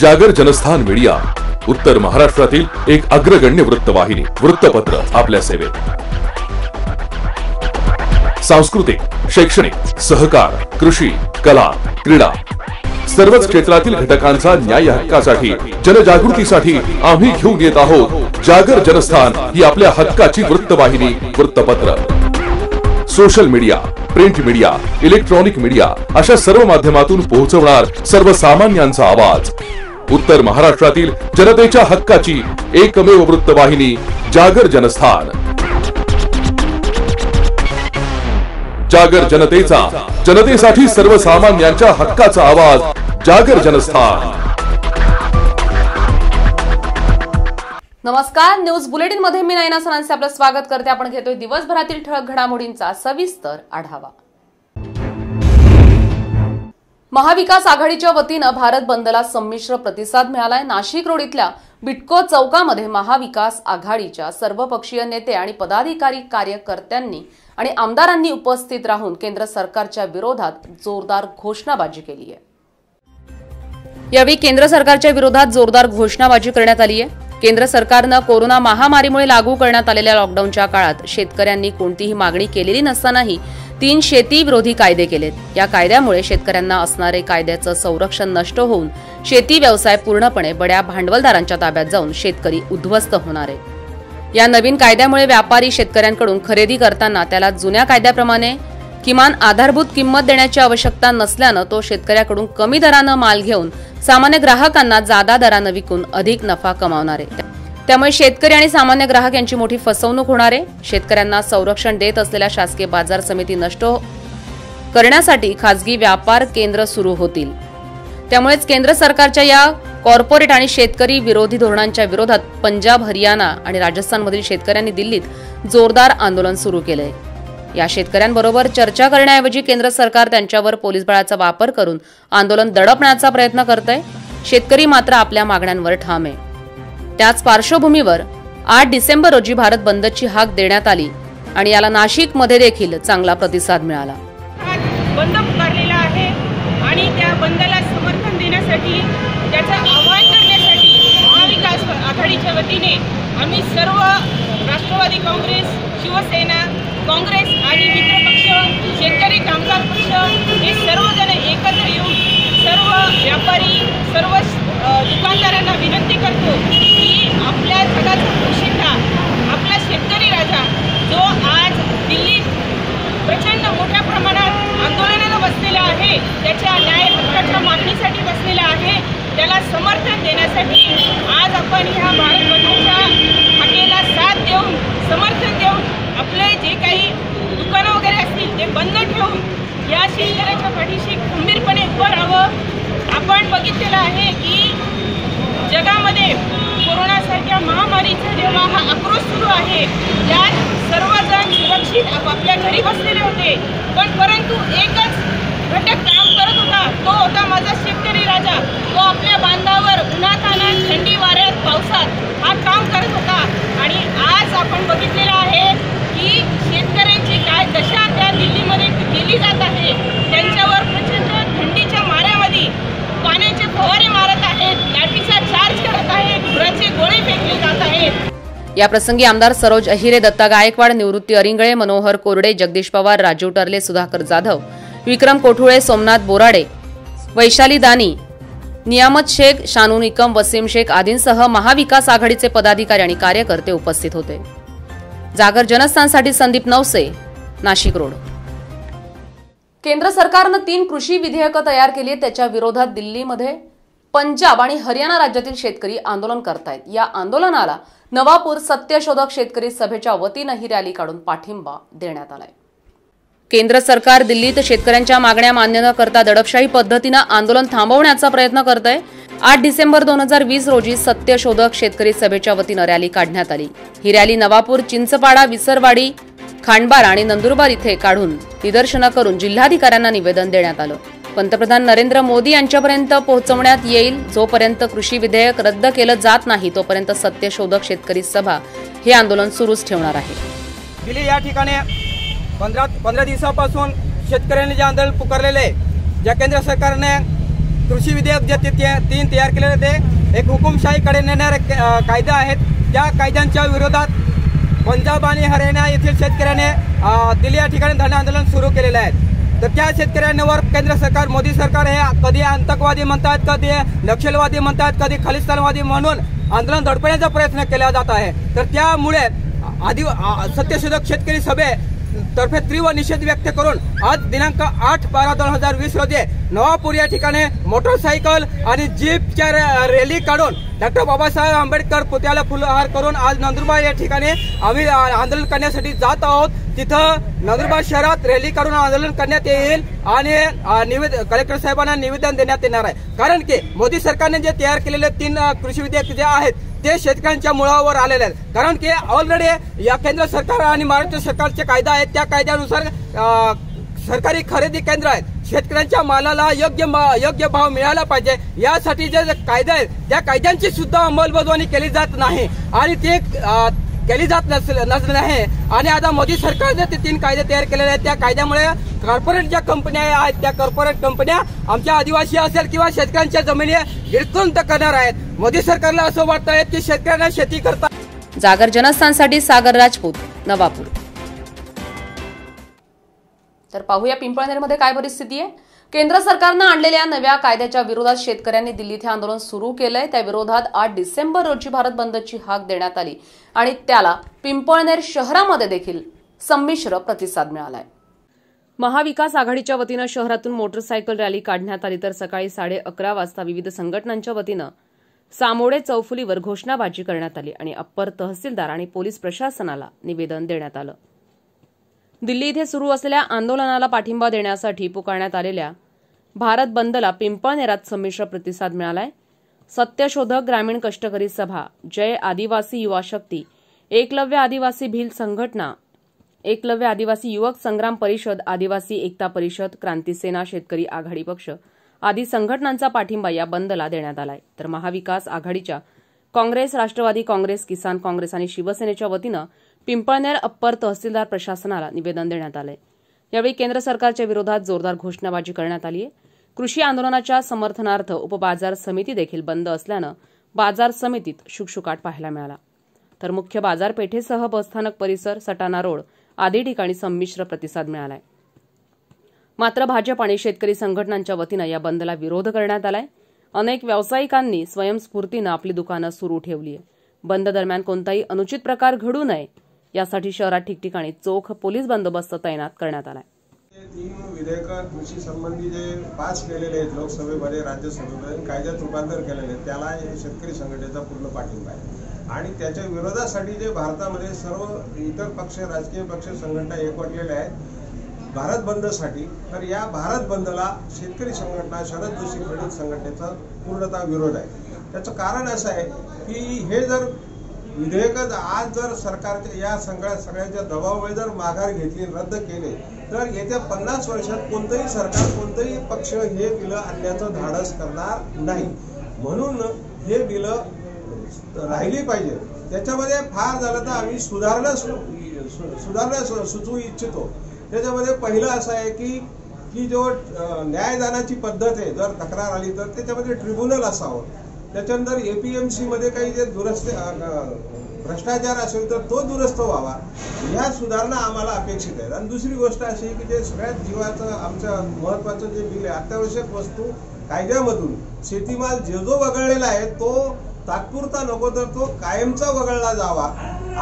जागर जनस्थान मीडिया, उत्तर महाराष्ट्रातील एक अग्रगण्य वृत्तवाहिनी, वृत्तपत्र आपल्या सेवेत। सांस्कृतिक, शैक्षणिक, सहकार, कृषी, कला, क्रीडा सर्वच क्षेत्रातील घटकांचा न्याय हक्कासाठी, जनजागृतीसाठी आम्ही घेऊन येत आहोत जागर जनस्थान ही आपल्या हक्काची वृत्तवाहिनी, वृत्तपत्र। Social media, print media, electronic media अशा सर्व माध्यमातून पोहोचवणार सर्वसामान्यांचा आवाज। उत्तर महाराष्ट्रातील जनतेच्या हक्काची एकमेव वृत्तवाहिनी जागर जनस्थान। जागर जनतेचा, जनतेसाठी सर्वसामान्यांच्या हक्काचा आवाज, जागर जनस्थान। नमस्कार, न्यूज बुलेटिन मध्ये मी नयना सनांचे आपलं स्वागत करते। आपण घेतोय दिवसभरातील ठळक घडामोडींचा सविस्तर आढावा। महाविकास आघाडीच्या वतीने भारत बंदला संमिश्र प्रतिसाद मिळालाय। नाशिक रोड इथल्या बिटको चौकामध्ये महाविकास आघाडीच्या सर्वपक्षीय नेते आणि पदाधिकारी, कार्यकर्त्यांनी आणि आमदारांनी उपस्थित राहून केंद्र सरकारच्या विरोधात जोरदार घोषणाबाजी केली आहे। यावेळी केंद्र सरकारच्या विरोधात जोरदार घोषणाबाजी करण्यात आली आहे। केंद्र सरकारनं कोरोना महामारीमुळे लागू करण्यात आलेल्या लॉकडाऊनच्या काळात शेतकऱ्यांनी कोणतीही मागणी केलेली नसतानाही 3 शेती विरोधी कायदे केलेत। या कायद्यामुळे शेतकऱ्यांना असणारे कायद्याचं संरक्षण नष्ट होऊन शेती व्यवसाय पूर्णपणे बड्या भांडवलदारांच्या ताब्यात जाऊन शेतकरी उद्ध्वस्त होणार आहे। या नवीन कायद्यामुळे व्यापारी शेतकऱ्यांकडून खरेदी करताना त्याला जुन्या कायद्याप्रमाणे किमान आधारभूत किंमत देण्याची आवश्यकता नसल्यानं तो शेतकऱ्याकडून कमी दरानं माल घेऊन सामान्य ग्राहकांना जादा दरानं विकून अधिक नफा कमावणार आहे। त्यामुळे शेतकरी आणि सामान्य ग्राहक यांची मोठी फसवणूक होणार आहे। शेतकऱ्यांना संरक्षण देत असलेल्या शासकीय बाजार समिती नष्ट करण्यासाठी खासगी व्यापार केंद्र सुरू होतील। त्यामुळेच केंद्र सरकारच्या या कॉर्पोरेट आणि शेतकरी विरोधी धोरणांच्या विरोधात पंजाब, हरियाणा आणि राजस्थानमधील शेतकऱ्यांनी दिल्लीत जोरदार आंदोलन सुरू केलंय। या शेतकऱ्यांबरोबर चर्चा करण्याऐवजी केंद्र सरकार त्यांच्यावर पोलीस बळाचा वापर करून आंदोलन दडपण्याचा प्रयत्न करतंय। शेतकरी मात्र आपल्या मागण्यांवर ठाम आहे। त्याच पार्श्वभूमीवर 8 डिसेंबर रोजी भारत बंदची हाक देण्यात आली आणि याला नाशिकमध्ये देखील चांगला प्रतिसाद मिळाला। बंद पुकारलेला आहे आणि त्या बंदला समर्थन देण्यासाठी, त्याचं आवाहन करण्यासाठी महाविकास आघाडीच्या वतीने आम्ही सर्व राष्ट्रवादी काँग्रेस, शिवसेना, काँग्रेस आणि मित्रपक्ष, शेतकरी कामगार पक्ष हे सर्वजण एकत्र येऊन सर्व व्यापारी, सर्व दुकानदारांना विनंती करतो की आपल्या जगाचा पोशिंदा, आपला शेतकरी राजा जो आज दिल्लीत प्रचंड मोठ्या प्रमाणात आंदोलनाला बसलेला आहे, त्याच्या न्याय हक्काच्या मागणीसाठी बसलेला आहे, त्याला समर्थन देण्यासाठी आज आपण ह्या भारत बंदच्या हाकेला साथ देऊन, समर्थन देऊन आपले जे काही दुकानं वगैरे असतील ते बंद ठेवून या शेतकऱ्याच्या पाठीशी खंबीरपणे उभं राहावं। आपण बघितलेलं आहे की जगामध्ये कोरोनासारख्या महामारीचा जेव्हा हा आक्रोश सुरू आहे, त्यात सर्वजण सुरक्षित आपापल्या घरी बसलेले होते, पण परंतु एकच घटक काम करत होता, तो होता माझा शेतकरी राजा। तो आपल्या बांधावर उन्हातान्हात, थंडी वाऱ्यात, पावसात हा काम करत होता आणि आज आपण बघितलेलं आहे की शेतकऱ्यांची काय दशा त्या दिल्लीमध्ये केली जात आहे। त्यांच्यावर प्रचंड थंडीच्या माऱ्यामध्ये पाण्याचे फवारे मारत आहेत, लाठीचा चार्ज करत आहेत, धुराचे गोळे फेकले जात आहेत। या प्रसंगी आमदार सरोज अहिरे, दत्ता गायकवाड, निवृत्ती अरिंगळे, मनोहर कोरडे, जगदीश पवार, राजीव टर्ले, सुधाकर जाधव, विक्रम कोठुळे, सोमनाथ बोराडे, वैशाली दानी, नियामत शेख, शानू निकम, वसीम शेख आदींसह महाविकास आघाडीचे पदाधिकारी आणि कार्यकर्ते उपस्थित होते। जागर जनस्थानसाठी संदीप नवसे, नाशिक रोड। केंद्र सरकारनं 3 कृषी विधेयकं तयार केली आहेत। त्याच्या विरोधात दिल्लीमध्ये पंजाब आणि हरियाणा राज्यातील शेतकरी आंदोलन करतायत। या आंदोलनाला नवापूर सत्यशोधक शेतकरी सभेच्या वतीनं ही रॅली काढून पाठिंबा देण्यात आलाय। केंद्र सरकार दिल्लीत शेतकऱ्यांच्या मागण्या मान्य न करता दडपशाही पद्धतीनं आंदोलन थांबवण्याचा प्रयत्न करतंय। 8 डिसेंबर 2020 रोजी सत्यशोधक शेतकरी सभेच्या वतीनं रॅली काढण्यात आली। ही रॅली नवापूर, चिंचपाडा, विसरवाडी, खांडबार आणि नंदुरबार इथे काढून निदर्शनं करून जिल्हाधिकाऱ्यांना निवेदन देण्यात आलं। पंतप्रधान नरेंद्र मोदी यांच्यापर्यंत पोहोचवण्यात येईल। जोपर्यंत कृषी विधेयक रद्द केलं जात नाही तोपर्यंत सत्यशोधक शेतकरी सभा हे आंदोलन सुरूच ठेवणार आहे। दिल्ली या ठिकाणी 15 दिवसापासून शेतकऱ्यांनी जे आंदोलन पुकारलेले, ज्या केंद्र सरकारने कृषी विधेयक जे तीन तयार केलेले ते एक हुकुमशाहीकडे नेणारे कायदे आहेत. त्या कायद्यांच्या विरोधात पंजाब आणि हरियाणा येथील शेतकऱ्याने दिल्ली या ठिकाणी धरणे आंदोलन सुरू केलेले आहे. तर त्या शेतकऱ्यांवर केंद्र सरकार, मोदी सरकार हे कधी आतंकवादी म्हणतात, कधी नक्षलवादी म्हणतात, कधी खलिस्तानवादी म्हणून आंदोलन दडपण्याचा प्रयत्न केला जात आहे. तर त्यामुळे सत्यशोधक शेतकरी सभेतर्फे तीव्र निषेध व्यक्त करून आज दिनांक 8/12/2020 रोजी नवापूर या ठिकाणी मोटरसायकल आणि जीपच्या रॅली काढून डॉक्टर बाबासाहेब आंबेडकर पुतळ्याला फुलहार करून आज नंदुरबार या ठिकाणी आम्ही आंदोलन करण्यासाठी जात आहोत. तिथं नंदुरबार शहरात रॅली काढून आंदोलन करण्यात येईल आणि कलेक्टर साहेबांना निवेदन देण्यात येणार आहे. कारण की मोदी सरकारने जे तयार केलेले 3 कृषी विधेयक जे आहेत ते शेतकऱ्यांच्या मुळावर आलेले आहेत. कारण की ऑलरेडी या केंद्र सरकार आणि महाराष्ट्र सरकारचे कायदा आहेत, त्या कायद्यानुसार सरकारी खरेदी केंद्र आहेत. शेतकऱ्यांच्या मालाला योग्य भाव मिळाला पाहिजे यासाठी जे कायदे आहेत त्या कायद्यांची सुद्धा अंमलबजावणी केली जात नाही आणि ते केली जात नाही. आणि आता मोदी सरकारने ते 3 कायदे तयार केलेले आहेत. त्या कायद्यामुळे कॉर्पोरेट ज्या कंपन्या आहेत त्या कॉर्पोरेट कंपन्या आमच्या आदिवासी असेल किंवा शेतकऱ्यांच्या जमिनी गिळकून करणार आहेत. मोदी सरकारला असं वाटत आहे की शेतकऱ्यांना शेती करता. जागर जनस्थानसाठी सागर राजपूत, नवापूर. तर पाहूया पिंपळनेरमध्ये काय परिस्थिती आहे. केंद्र सरकारनं आणलेल्या नव्या कायद्याच्या विरोधात शेतकऱ्यांनी दिल्ली इथे आंदोलन सुरू केलंय. त्या विरोधात 8 डिसेंबर रोजी भारत बंदची हाक देण्यात आली आणि त्याला पिंपळनेर शहरामध्ये देखील संमिश्र प्रतिसाद मिळालाय. महाविकास आघाडीच्या वतीनं शहरातून मोटरसायकल रॅली काढण्यात आली. तर सकाळी 11:30 वाजता विविध संघटनांच्या वतीनं सामोडे चौफुलीवर घोषणाबाजी करण्यात आली आणि अप्पर तहसीलदार आणि पोलीस प्रशासनाला निवेदन देण्यात आलं. दिल्ली इथे सुरू असलेल्या आंदोलनाला पाठिंबा देण्यासाठी पुकारण्यात आलेल्या भारत बंदला पिंपळनेरात संमिश्र प्रतिसाद मिळालाय. सत्यशोधक ग्रामीण कष्टकरी सभा, जय आदिवासी युवा शक्ती, एकलव्य आदिवासी भील संघटना, एकलव्य आदिवासी युवक संग्राम परिषद, आदिवासी एकता परिषद, क्रांतीसेना, शेतकरी आघाडी पक्ष आदी संघटनांचा पाठिंबा या बंदला देण्यात आलाय. तर महाविकास आघाडीच्या काँग्रेस, राष्ट्रवादी काँग्रेस, किसान काँग्रेस आणि शिवसेनेच्या वतीनं पिंपळनेर अप्पर तहसीलदार प्रशासनाला निवेदन देण्यात आलंय. यावेळी केंद्र सरकारच्या विरोधात जोरदार घोषणाबाजी करण्यात आली आहे. कृषी आंदोलनाच्या समर्थनार्थ उपबाजार समिती देखील बंद असल्यानं बाजार समितीत शुकशुकाट पाहायला मिळाला. तर मुख्य बाजारपेठेसह बसस्थानक परिसर, सटाणा रोड आदी ठिकाणी संमिश्र प्रतिसाद मिळालाय. मात्र भाजप आणि शेतकरी संघटनांच्या वतीनं या बंदला विरोध करण्यात आलाय. अनेक व्यावसायिकांनी स्वयंस्फूर्तीनं आपली दुकानं सुरू ठेवली आहे. बंद दरम्यान कोणताही अनुचित प्रकार घडू नये यासाठी शहरात ठिकठिकाणी चोख पोलीस बंदोबस्त तैनात करण्यात आलाय. 3 विधेयक कृषी संबंधी जे पास केलेले आहेत लोकसभेमध्ये, राज्यसभेमध्ये कायद्यात रूपांतर केलेले आहेत त्याला शेतकरी संघटनेचा पूर्ण पाठिंबा आहे. आणि त्याच्या विरोधासाठी जे भारतामध्ये सर्व इतर पक्ष, राजकीय पक्ष, संघटना एकवटलेल्या आहेत भारत बंदसाठी. तर या भारत बंदला शेतकरी संघटना, शरद जोशी क्रेडिट संघटनेचा पूर्णतः विरोध आहे. त्याचं कारण असं आहे की हे जर विधेयक आज जर सरकारच्या या सगळ्याच्या दबावामुळे जर माघार घेतली, रद्द केले तर येत्या 50 वर्षात कोणतंही सरकार, कोणतंही पक्ष हे बिलं आणण्याचं धाडस करणार नाही. म्हणून हे बिलं राहिली पाहिजे. त्याच्यामध्ये फार झालं तर आम्ही सुधारणा सुचवू इच्छितो. त्याच्यामध्ये पहिलं असं आहे की जो न्यायदानाची पद्धत आहे, जर तक्रार आली तर त्याच्यामध्ये ट्रिब्युनल असावं. त्याच्यानंतर एपीएमसी मध्ये काही जे भ्रष्टाचार असेल तर तो दुरुस्त व्हावा. ह्या सुधारणा आम्हाला अपेक्षित आहेत. आणि दुसरी गोष्ट अशी की जे सगळ्यात जीवाचं आमचं महत्वाचं जे बिल आहे, अत्यावश्यक वस्तू कायद्यामधून शेतीमाल जो वगळलेला आहे तो तात्पुरता नको तर तो कायमचा वगळला जावा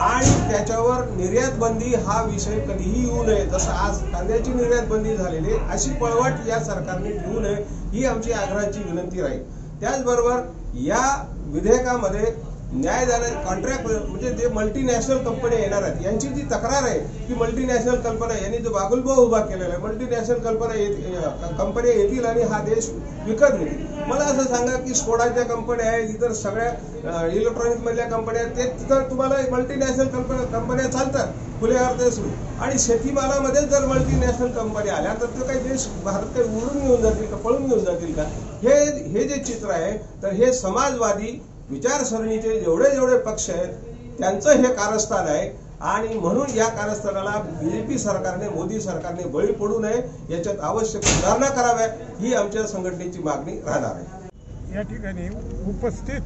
आणि त्याच्यावर निर्यात बंदी हा विषय कधीही येऊ नये. जसं आज कांद्याची निर्यात बंदी झालेली अशी पळवाट या सरकारने ठेवू नये ही आमची आग्रहाची विनंती राहील. त्याचबरोबर या विधेयकामध्ये न्यायदान कॉन्ट्रॅक्ट म्हणजे जे मल्टीनॅशनल कंपन्या येणार आहेत यांची जी तक्रार आहे की मल्टीनॅशनल कंपन्या यांनी जो बागुलबो उभा केलेला आहे, मल्टीनॅशनल कंपन्या येतील आणि हा देश विकत घेतील. मला असं सांगा की स्कोडाच्या कंपन्या आहेत, इतर सगळ्या इलेक्ट्रॉनिक मधल्या कंपन्या आहेत, ते तिथं तुम्हाला मल्टीनॅशनल कंपन्या चालतात खुले अर्थ सुरू. आणि शेतीमालामध्ये जर मल्टीनॅशनल कंपन्या आल्या तर तो काही देश भारत काही उडून घेऊन जातील का, पळून घेऊन जातील का? हे जे चित्र आहे तर हे समाजवादी विचारसरणीचे जेवढे पक्ष आहेत त्यांचं हे कारस्थान आहे. आणि म्हणून या कारस्थानाला बीजेपी सरकारने, मोदी सरकारने बळी पडू नये, याच्यात आवश्यक सुधारणा कराव्या, ही आमच्या संघटनेची मागणी राहणार आहे। या ठिकाणी उपस्थित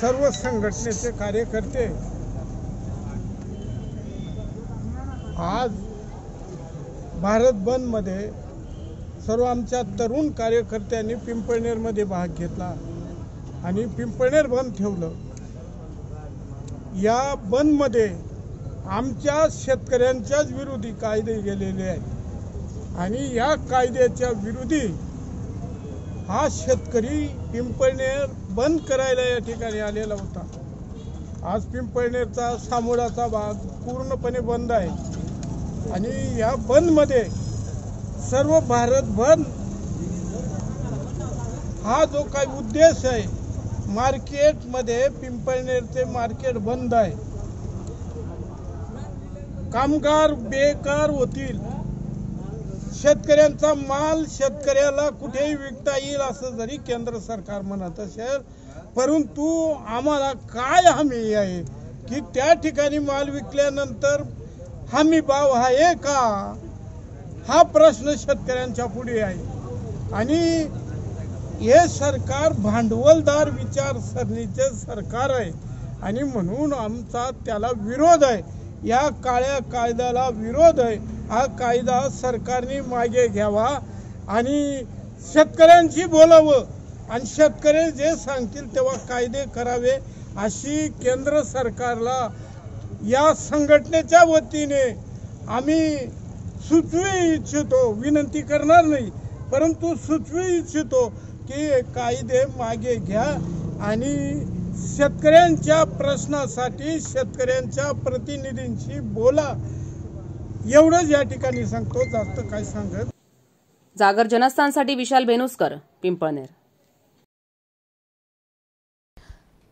सर्व संघटनेचे कार्यकर्ते आज भारत बंद मध्ये सर्व आमच्या तरुण कार्यकर्त्यांनी पिंपळनेरमध्ये भाग घेतला आणि पिंपळनेर बंद ठेवलं। या बंद मध्ये आमच्या शेतकऱ्यांच्याच विरोधी कायदे गेलेले आहेत आणि या कायद्याच्या विरोधी हा शेतकरी पिंपळनेर बंद करायला या ठिकाणी आलेला होता। आज पिंपळनेरचा सामोडाचा भाग पूर्णपणे बंद आहे आणि या बंद मध्ये सर्व भारतभर हा जो काही उद्देश आहे, मार्केटमध्ये पिंपळनेरचे मार्केट बंद आहे, कामगार बेकार होतील, शेतकऱ्यांचा माल शेतकऱ्याला कुठेही विकता येईल असं जरी केंद्र सरकार म्हणत असेल, परंतु आम्हाला काय हमी आहे की त्या ठिकाणी माल विकल्यानंतर हमी भाव आहे का, हा प्रश्न शेतकऱ्यांच्या पुढे आहे। आणि हे सरकार भांडवलदार विचारसरणीचे सरकार आहे आणि म्हणून आमचा त्याला विरोध आहे। या काळ्या कायद्याला विरोध आहे। हा कायदा सरकारने मागे घ्यावा आणि शेतकऱ्यांशी बोलावं आणि शेतकरी जे सांगतील तेव्हा कायदे करावे, अशी केंद्र सरकारला या संघटनेच्या वतीने आम्ही सुचवू इच्छितो, विनंती करणार नाही परंतु सुचवू इच्छितो की कायदे मागे घ्या आणि शेतकऱ्यांच्या प्रश्नासाठी शेतकऱ्यांच्या प्रतिनिधींशी बोला, एवढंच या ठिकाणी सांगतो, जास्त काय सांगत। जागर जनस्थानसाठी विशाल बेनुस्कर, पिंपळनेर।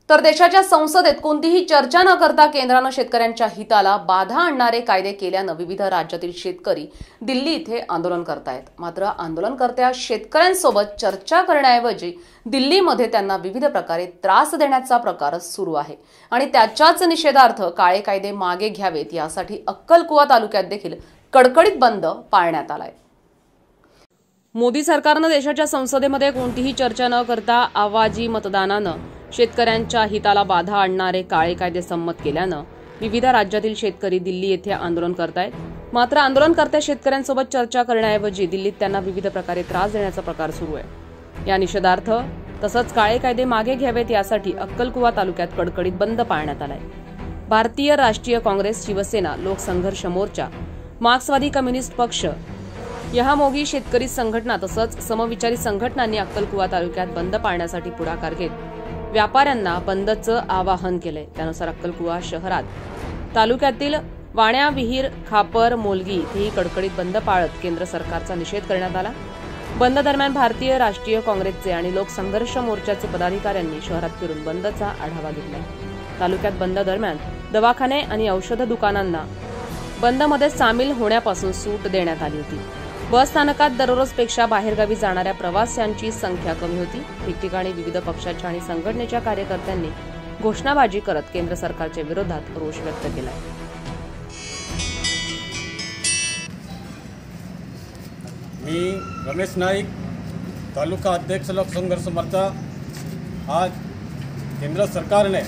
तर देशाच्या संसदेत कोणतीही चर्चा न करता केंद्रानं शेतकऱ्यांच्या हिताला बाधा आणणारे कायदे केल्यानं विविध राज्यातील शेतकरी दिल्ली इथे आंदोलन करतायत। मात्र आंदोलनकर्त्या शेतकऱ्यांसोबत चर्चा करण्याऐवजी दिल्लीमध्ये त्यांना विविध प्रकारे त्रास देण्याचा प्रकार सुरू आहे आणि त्याच्याच निषेधार्थ काळे कायदे मागे घ्यावेत यासाठी अक्कलकुवा तालुक्यात देखील कडकडीत बंद पाळण्यात आलाय। मोदी सरकारनं देशाच्या संसदेमध्ये कोणतीही चर्चा न करता आवाजी मतदानानं शेतकऱ्यांच्या हिताला बाधा आणणारे काळे कायदे संमत केल्यानं विविध राज्यातील शेतकरी दिल्ली येथे आंदोलन करतायत। मात्र आंदोलनकर्त्या शेतकऱ्यांसोबत चर्चा करण्याऐवजी दिल्लीत त्यांना विविध प्रकारे त्रास देण्याचा प्रकार सुरू आहे। या निषेधार्थ तसंच काळे कायदे मागे घ्यावेत यासाठी अक्कलकुवा तालुक्यात कडकडीत बंद पाळण्यात आलाय। भारतीय राष्ट्रीय काँग्रेस, शिवसेना, लोकसंघर्ष मोर्चा, मार्क्सवादी कम्युनिस्ट पक्ष, यहामोगी शेतकरी संघटना तसंच समविचारी संघटनांनी अक्कलकुवा तालुक्यात बंद पाळण्यासाठी पुढाकार घेत व्यापाऱ्यांना बंदचं आवाहन केलंय। त्यानुसार अक्कलकुवा शहरात तालुक्यातील वाण्या, विहीर, खापर, मोलगी इथेही कडकडीत बंद पाळत केंद्र सरकारचा निषेध करण्यात आला। बंद दरम्यान भारतीय राष्ट्रीय काँग्रेसचे आणि लोकसंघर्ष मोर्चाचे पदाधिकाऱ्यांनी शहरात फिरून बंदचा आढावा घेतलाय। तालुक्यात बंद दरम्यान दवाखाने आणि औषध दुकानांना बंदमध्ये सामील होण्यापासून सूट देण्यात आली होती। बस स्थानकात दररोजपेक्षा बाहेरगावी जाणाऱ्या प्रवाशांची संख्या कमी होती। ठिकठिकाणी विविध पक्षाच्या आणि संघटनेच्या कार्यकर्त्यांनी घोषणाबाजी करत केंद्र सरकारच्या विरोधात रोष व्यक्त केलाय। मी रमेश नाईक, तालुका अध्यक्ष लोकसंघर्ष मोर्चा। आज केंद्र सरकारने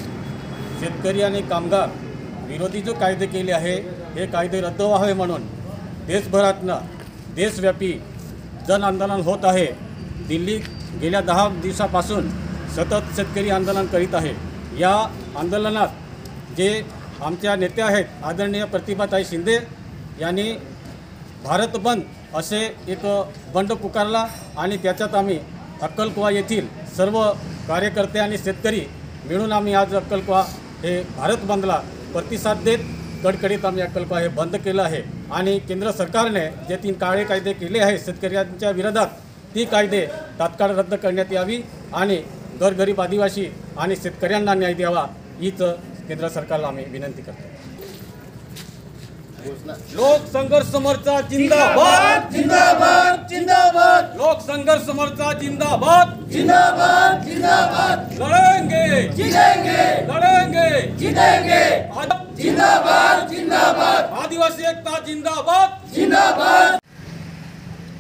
शेतकरी आणि कामगार विरोधी जो कायदे केले आहे हे कायदे रद्द व्हावे म्हणून देशभरातनं देशव्यापी जन आंदोलन होत आहे। दिल्ली गेल्या 10 दिवसापासून सतत शेतकरी आंदोलन करीत आहे। या आंदोलनात जे आमच्या नेत्या आहेत आदरणीय प्रतिभाताई शिंदे यांनी भारत बंद असे एक बंड पुकारला आणि त्याच्यात आम्ही अक्कलकुवा येथील सर्व कार्यकर्ते आणि शेतकरी मिळून आम्ही आज अक्कलकुवा हे भारत बंदला प्रतिसाद देत कडकडीत आम्ही अक्कलकुवा हे बंद केलं आहे। आणि केंद्र सरकारने जे 3 काळे कायदे केले आहेत शेतकऱ्यांच्या विरोधात, ती कायदे तात्काळ रद्द करण्यात यावी आणि गरगरीब आदिवासी आणि शेतकऱ्यांना न्याय द्यावा हीच केंद्र सरकारला आम्ही विनंती करतो। लोकसंघर्ष मोर्चा जिंदाबाद जिंदाबाद जिंदाबाद, लोकसंघर्ष मोर्चा जिंदाबाद जिंदाबाद जिंदाबाद, लड़ेंगे जीतेंगे, लड़ेंगे जीतेंगे। जिंदाबाद जिंदाबाद, आदिवासी एकता जिंदाबाद जिंदाबाद।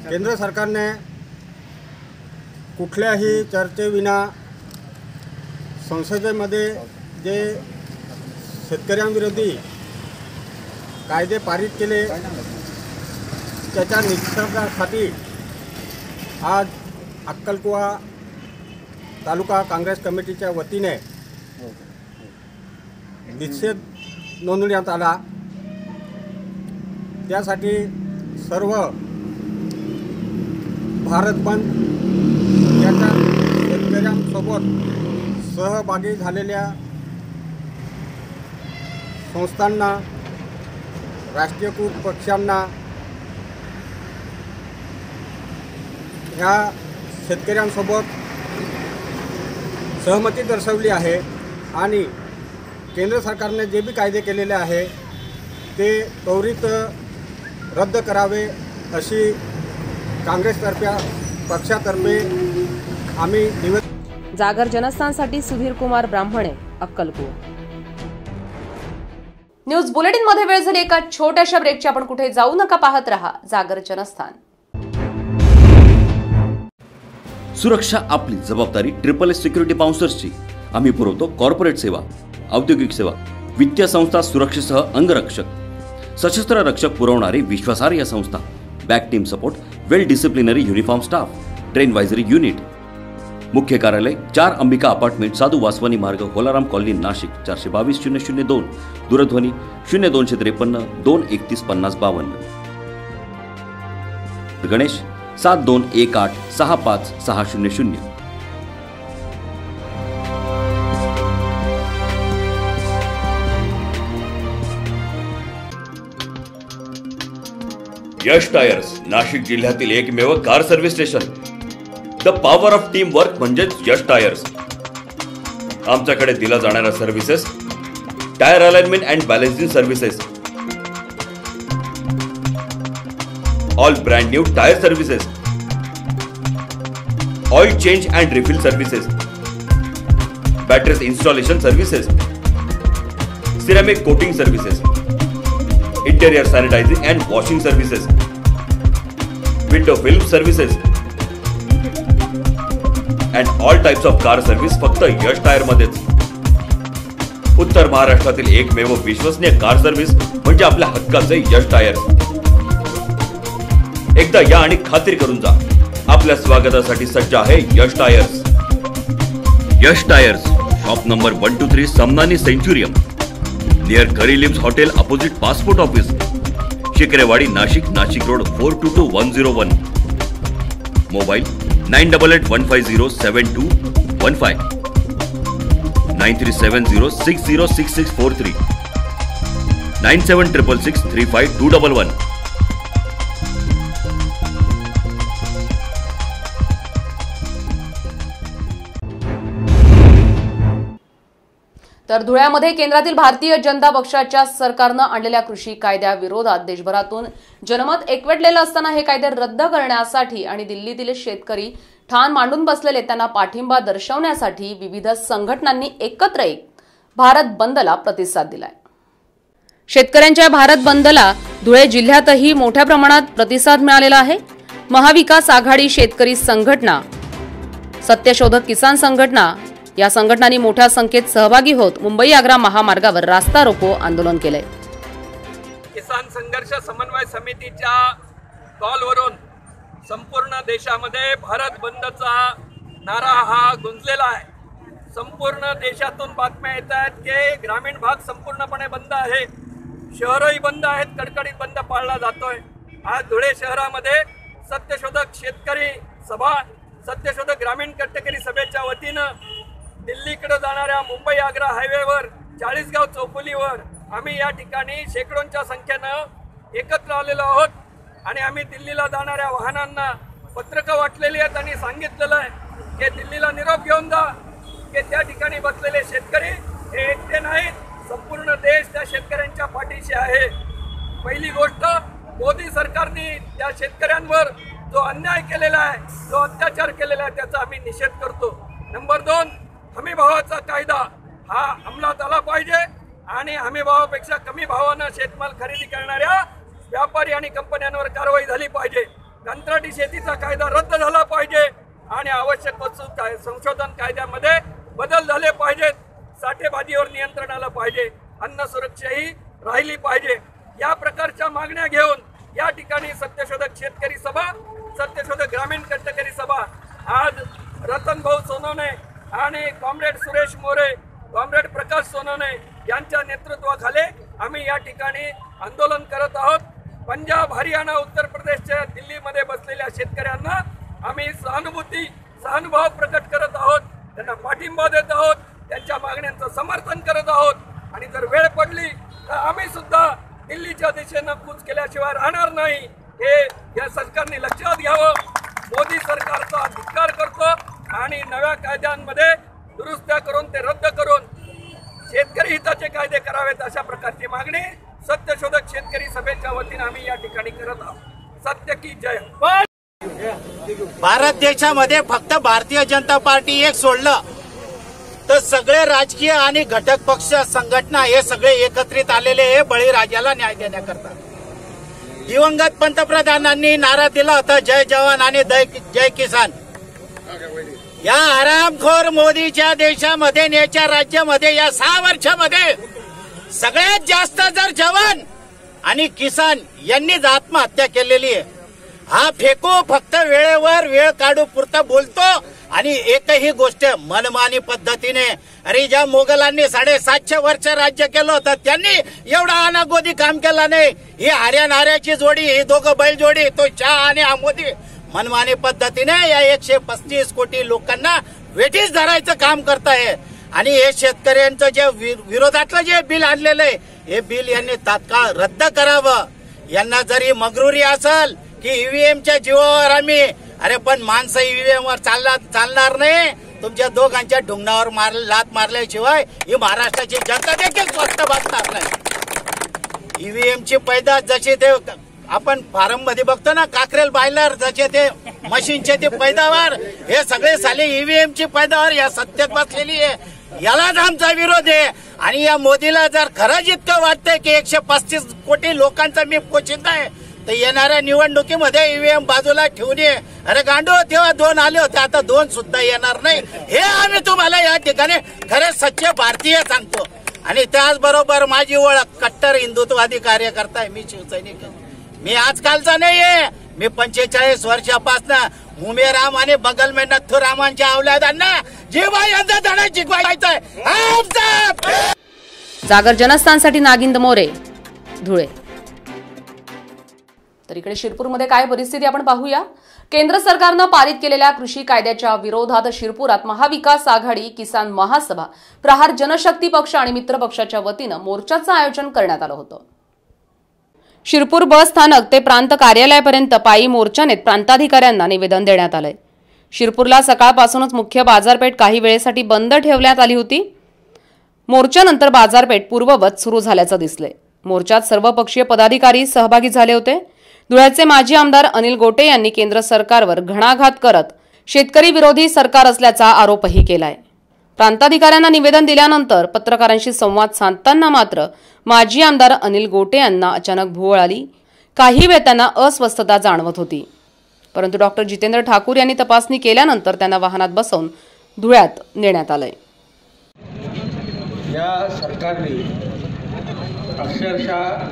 केंद्र सरकारने कुठल्याही चर्चेविना संसदेमध्ये जे शेतकऱ्यांविरोधी कायदे पारित केले त्याच्या निषेधासाठी आज अक्कलकुवा तालुका काँग्रेस कमिटीच्या वतीने निषेध नोंदवण्यात आला। त्यासाठी सर्व भारत बंद याच्या शेतकऱ्यांसोबत सहभागी झालेल्या संस्थांना, राष्ट्रीयकृत पक्षांना, ह्या शेतकऱ्यांसोबत सहमती दर्शवली आहे आणि केंद्र सरकारने जे बी कायदे केलेले आहे ते त्वरित रद्द करावे अशी काँग्रेसतर्फे पक्षातर्फे आम्ही निवेदन। जागर जनस्थानसाठी सुधीर कुमार ब्राह्मणे, अक्कलकुवा। न्यूज बुलेटिन मध्ये वेळ झाली एका छोट्याशा ब्रेकची। आपण कुठे जाऊ नका, पाहत रहा जागर जनस्थान। सुरक्षा आपली जबाबदारी। SSS सिक्युरिटी बाउन्सर्सची आम्ही पुरवतो कॉर्पोरेट सेवा, औद्योगिक सेवा, वित्तीय संस्था, सुरक्षेसह अंगरक्षक, सशस्त्र रक्षक पुरवणारी विश्वासार्ह संस्था, back team support, well disciplinary uniform staff, train वायझरी युनिट। मुख्य कार्यालय 4 अंबिका अपार्टमेंट, साधू वासवानी मार्ग, होलाराम कॉलनी, नाशिक। 422-002, दूरध्वनी 0253 231 5052। गणेश 7218 65600। यश टायर्स, नाशिक जिल्ह्यातील एकमेव car service station. The power of team work म्हणजेच यश टायर्स। आमच्याकडे दिला जाणाऱ्या services: tyre alignment and balancing services, all brand new tyre services, oil change and refill services, batteries installation services, ceramic coating services, interior sanitising and washing services, window film services and all types of car service फक्त Yash tyre मध्येच। उत्तर महाराष्ट्रातील एकमेव विश्वसनीय car service म्हणजे आपल्या हक्काचे यश tyre. एकदा या आणि खात्री करून जा, आपल्या स्वागतासाठी सज्ज आहे Yash tyres. Yash tyres, shop number 123 Samnani Centurium, near curry leaves hotel, opposite passport office, Shikrewadi, Nashik. Nashik road 422101। Mobile 9881507215, 9370606643, 9766635211। तर धुळ्यामध्ये केंद्रातील भारतीय जनता पक्षाच्या सरकारनं आणलेल्या कृषी कायद्याविरोधात देशभरातून जनमत एकवटलेलं असताना हे कायदे रद्द करण्यासाठी आणि दिल्लीतील शेतकरी ठाण मांडून बसलेले त्यांना पाठिंबा दर्शवण्यासाठी विविध संघटनांनी एकत्र येत भारत बंदला प्रतिसाद दिलाय। शेतकऱ्यांच्या भारत बंदला धुळे जिल्ह्यातही मोठ्या प्रमाणात प्रतिसाद मिळालेला आहे। महाविकास आघाडी शेतकरी संघटना, सत्यशोधक किसान संघटना या संघटनांनी मोठ्या संख्येत सहभागी होत मुंबई आग्रा महामार्गावर रास्ता रोको आंदोलन केलंय। किसान संघर्ष समन्वय समितीच्या कॉलवरून संपूर्ण देशामध्ये भारत बंदचा नारा हा गुंजलेला आहे। संपूर्ण देशातून बातम्या येत आहेत की ग्रामीण भाग संपूर्णपणे बंद आहे, शहरही बंद आहेत, कडकडीत बंद पाळला जातोय। आज धुळे शहरामध्ये सत्यशोधक शेतकरी सभा, सत्यशोधक ग्रामीण कट्टेकरी सभेच्या वतीनं दिल्लीकडे जाणाऱ्या मुंबई आग्रा हायवेवर 40गाव चौफुलीवर आम्ही या ठिकाणी शेकडोंच्या संख्येनं एकत्र आलेलो आहोत आणि आम्ही दिल्लीला जाणाऱ्या वाहनांना पत्रकं वाटलेली आहेत आणि सांगितलेलं आहे की दिल्लीला निरोप घेऊन जा की त्या ठिकाणी बसलेले शेतकरी हे एकटे नाहीत, संपूर्ण देश त्या शेतकऱ्यांच्या पाठीशी आहे। पहिली गोष्ट, मोदी सरकारने त्या शेतकऱ्यांवर जो अन्याय केलेला आहे, जो अत्याचार केलेला आहे त्याचा आम्ही निषेध करतो। नंबर 2, हमी भावाचा कायदा हा अंमलात आला पाहिजे आणि हमीभावापेक्षा कमी भावानं शेतमाल खरेदी करणाऱ्या व्यापारी आणि कंपन्यांवर कारवाई झाली पाहिजे. कंत्राटी शेतीचा कायदा रद्द झाला पाहिजे आणि आवश्यक वस्तू संशोधन कायद्यामध्ये बदल झाले पाहिजेत. साठेबाजीवर नियंत्रण आलं पाहिजे. अन्न सुरक्षाही राहिली पाहिजे. या प्रकारच्या मागण्या घेऊन या ठिकाणी सत्यशोधक शेतकरी सभा, सत्यशोधक ग्रामीण कष्टकरी सभा आज रतनभाऊ सोनवणे आणि कॉम्रेड सुरेश मोरे, कॉम्रेड प्रकाश सोनवणे यांच्या नेतृत्वाखाली आम्ही या ठिकाणी आंदोलन करत आहोत. पंजाब, हरियाणा, उत्तर प्रदेशच्या दिल्लीमध्ये बसलेल्या शेतकऱ्यांना आम्ही सहानुभूती प्रकट करत आहोत. त्यांना पाठिंबा देत आहोत. त्यांच्या मागण्यांचं समर्थन करत आहोत. आणि जर वेळ पडली तर आम्ही सुद्धा दिल्लीच्या दिशेनं कूच केल्याशिवाय राहणार नाही. हे या सरकारने लक्षात घ्यावं. मोदी सरकारचा धिक्कार करतो आणि नव्या कायद्यांमध्ये दुरुस्त्या करून ते रद्द करून शेतकरी हिताचे कायदे करावेत अशा प्रकारची मागणी सत्यशोधक शेतकरी सभेच्या वतीने आम्ही या ठिकाणी करत आहोत. सत्य की जय. भारत देशामध्ये फक्त भारतीय जनता पार्टी एक सोडलं तर सगळे राजकीय आणि घटक पक्ष, संघटना हे सगळे एकत्रित आलेले हे बळीराजाला न्याय देण्याकरता. दिवंगत पंतप्रधानांनी नारा दिला होता, जय जवान आणि जय किसान. या हरामखोर मोदीच्या देशामध्ये, याच्या राज्यामध्ये या 6 वर्षामध्ये सगळ्यात जास्त जर जवान आणि किसान यांनीच आत्महत्या केलेली आहे. हा फेको फक्त वेळेवर वेळ काढू पुरता बोलतो आणि एकही गोष्ट मनमानी पद्धतीने. अरे ज्या मोगलांनी 750 वर्ष राज्य केलं होतं त्यांनी एवढा अनागोदी काम केला नाही. ही हऱ्याची जोडी, ही दोघं बैल जोडी, तो शाह आणि हा मोदी मनमानी पद्धतीने या 135 कोटी लोकांना वेठीस धरायचं काम करताय. आणि हे शेतकऱ्यांचं जे विरोधातलं जे बिल आणलेलं आहे हे बिल यांनी तात्काळ रद्द करावं. यांना जरी मगरुरी असेल की ईव्हीएमच्या जीवावर आम्ही, अरे पण माणसं ईव्हीएम वर चालणार नाही. तुमच्या दोघांच्या ढुंगणावर लात मारल्याशिवाय ही महाराष्ट्राची जनता देखील स्वस्थ बसणार नाही. ईव्हीएमची पैदास जशी ते आपण फार्म मध्ये बघतो ना, काकरेल बायलर जसे ते मशीनचे ते पैदावार, हे सगळे साले ईव्हीएमची पैदावार या सत्तेत बसलेली आहे. यालाच आमचा विरोध आहे. आणि या मोदीला जर खरंच इतकं वाटतंय की 135 कोटी लोकांचा मी पोशिंदा आहे तर येणाऱ्या निवडणुकीमध्ये ईव्हीएम बाजूला ठेवून ये. अरे गांडो, तेव्हा 2 आले होते, आता 2 सुद्धा येणार नाही. हे आम्ही तुम्हाला या ठिकाणी खरे सच्चे भारतीय सांगतो. आणि त्याचबरोबर माझी ओळख कट्टर हिंदुत्ववादी कार्यकर्ता आहे. मी शिवसैनिक, मी आजकालचा नाहीये. मी 45 वर्षापासून मुमेराम आणि बगल में नथुरामांच्या अवलादांना जीवा यांचा धडा शिकवायचा आहे. जागर जनस्थानसाठी नागिंद मोरे, धुळे. तर इकडे शिरपूरमध्ये काय परिस्थिती आपण पाहूया. केंद्र सरकारनं पारित केलेल्या कृषी कायद्याच्या विरोधात शिरपुरात महाविकास आघाडी, किसान महासभा, प्रहार जनशक्ती पक्ष आणि मित्र पक्षाच्या वतीनं मोर्चाचं आयोजन करण्यात आलं होतं. शिरपूर बस स्थानक ते प्रांत कार्यालयापर्यंत पायी मोर्चाने प्रांताधिकाऱ्यांना निवेदन देण्यात आलंय. शिरपूरला सकाळपासूनच मुख्य बाजारपेठ काही वेळेसाठी बंद ठेवण्यात आली होती. मोर्चानंतर बाजारपेठ पूर्ववत सुरू झाल्याचं दिसलंय. मोर्चात सर्वपक्षीय पदाधिकारी सहभागी झाले होते. धुळ्याचे माजी आमदार अनिल गोटे यांनी केंद्र सरकारवर घणाघात करत शेतकरी विरोधी सरकार असल्याचा आरोपही केलाय. प्रांताधिकाऱ्यांना निवेदन दिल्यानंतर पत्रकारांशी संवाद साधताना मात्र माजी आमदार अनिल गोटे यांना अचानक भुवळ आली. काही वेळ त्यांना अस्वस्थता जाणवत होती. परंतु डॉक्टर जितेंद्र ठाकूर यांनी तपासणी केल्यानंतर त्यांना वाहनात बसवून धुळ्यात नेण्यात आलंय. या सरकारने अक्षरशः